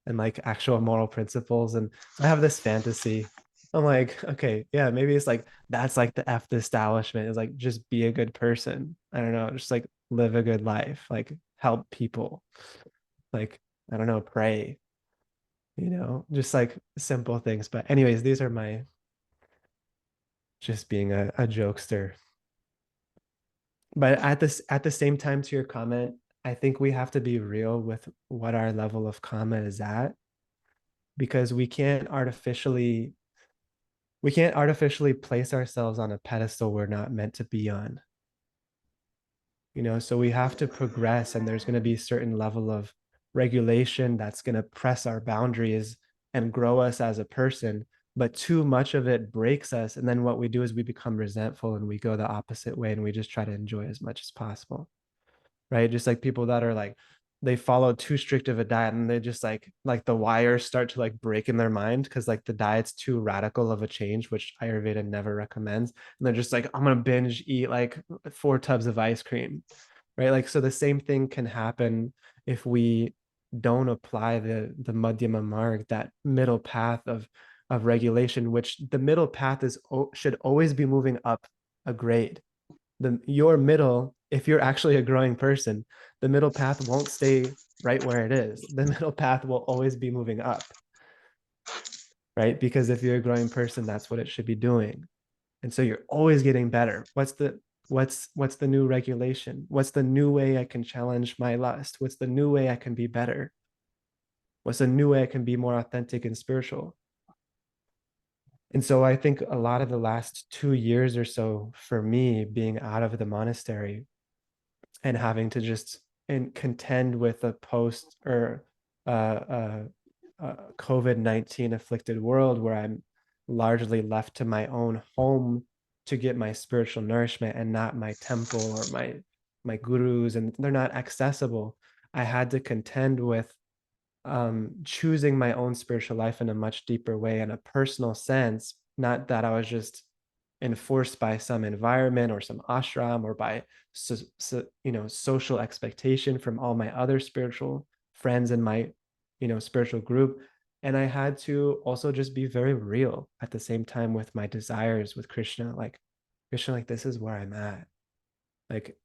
and like actual moral principles. And so I have this fantasy. I'm like, okay, yeah, maybe it's like that's like the establishment is like just be a good person. I don't know, just like live a good life, like help people, like I don't know, pray, just like simple things. But anyways, these are my just being a jokester. But at the same time, to your comment, I think we have to be real with what our level of karma is at, because we can't artificially place ourselves on a pedestal we're not meant to be on. So we have to progress, and there's going to be a certain level of regulation that's going to press our boundaries and grow us as a person. But too much of it breaks us, and then what we do is we become resentful and we go the opposite way, and we just try to enjoy as much as possible. Right? Just like people that are like, they follow too strict of a diet, and they just like the wires start to like break in their mind because like the diet's too radical of a change, which Ayurveda never recommends. And they're just like, I'm gonna binge eat like 4 tubs of ice cream. Right? Like, so the same thing can happen if we don't apply the madhyama marg, that middle path of regulation, which the middle path should always be moving up a grade. Your middle, if you're actually a growing person, the middle path won't stay right where it is. The middle path will always be moving up, right? Because if you're a growing person, that's what it should be doing. And so you're always getting better. What's the new regulation? What's the new way I can challenge my lust? What's the new way I can be better? What's the new way I can be more authentic and spiritual? And so I think a lot of the last 2 years or so for me being out of the monastery and having to just contend with a post or COVID-19 afflicted world where I'm largely left to my own home to get my spiritual nourishment, and not my temple or my gurus, and they're not accessible. I had to contend with choosing my own spiritual life in a much deeper way, in a personal sense, not that I was just enforced by some environment or some ashram, or by social expectation from all my other spiritual friends in my spiritual group. And I had to also just be very real at the same time with my desires with Krishna, like, this is where I'm at. Like,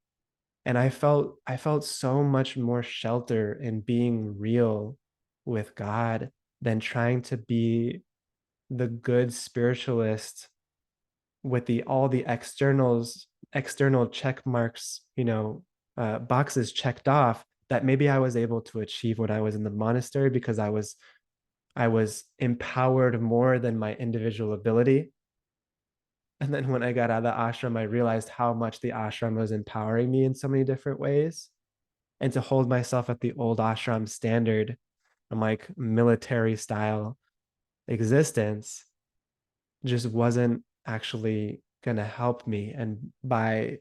and I felt so much more shelter in being real with God than trying to be the good spiritualist with all the external check marks, boxes checked off, that maybe I was able to achieve when I was in the monastery because I was empowered more than my individual ability. And then when I got out of the ashram, I realized how much the ashram was empowering me in so many different ways. And to hold myself at the old ashram standard, I'm like military style existence, just wasn't actually going to help me. And by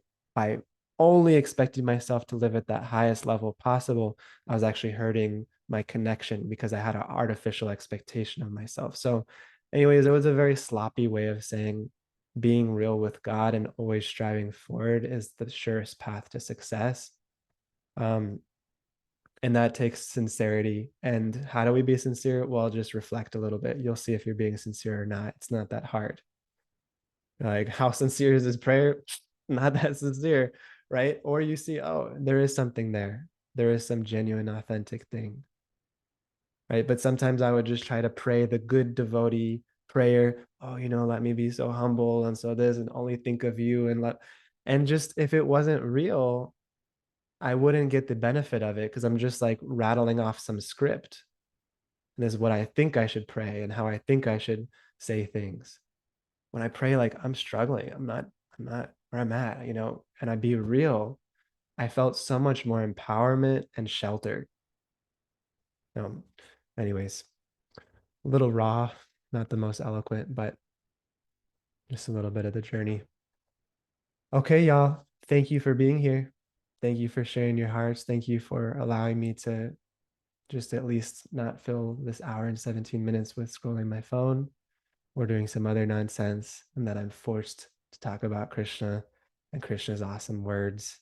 only expecting myself to live at that highest level possible, I was actually hurting my connection because I had an artificial expectation of myself. So anyways, it was a very sloppy way of saying being real with God and always striving forward is the surest path to success. And that takes sincerity. And how do we be sincere? Well, just reflect a little bit. You'll see if you're being sincere or not. It's not that hard. Like, how sincere is this prayer? Not that sincere, right? Or you see, oh, there is something there. There is some genuine, authentic thing, right? But sometimes I would just try to pray the good devotee prayer. Oh, let me be so humble and so this and only think of you and just if it wasn't real, I wouldn't get the benefit of it because I'm just like rattling off some script. And this is what I think I should pray and how I think I should say things. When I pray, like I'm struggling, I'm not where I'm at, and I be real, I felt so much more empowerment and shelter. Um, anyways, a little raw, not the most eloquent, but just a little bit of the journey. Okay, y'all. Thank you for being here. Thank you for sharing your hearts. Thank you for allowing me to just at least not fill this hour and 17 minutes with scrolling my phone or doing some other nonsense, and that I'm forced to talk about Krishna and Krishna's awesome words.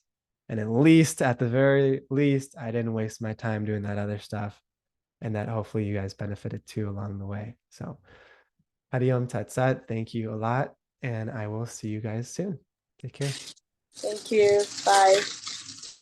And at the very least, I didn't waste my time doing that other stuff, and that hopefully you guys benefited too along the way. So, Hariom Tat Sat, thank you a lot, and I will see you guys soon. Take care. Thank you. Bye.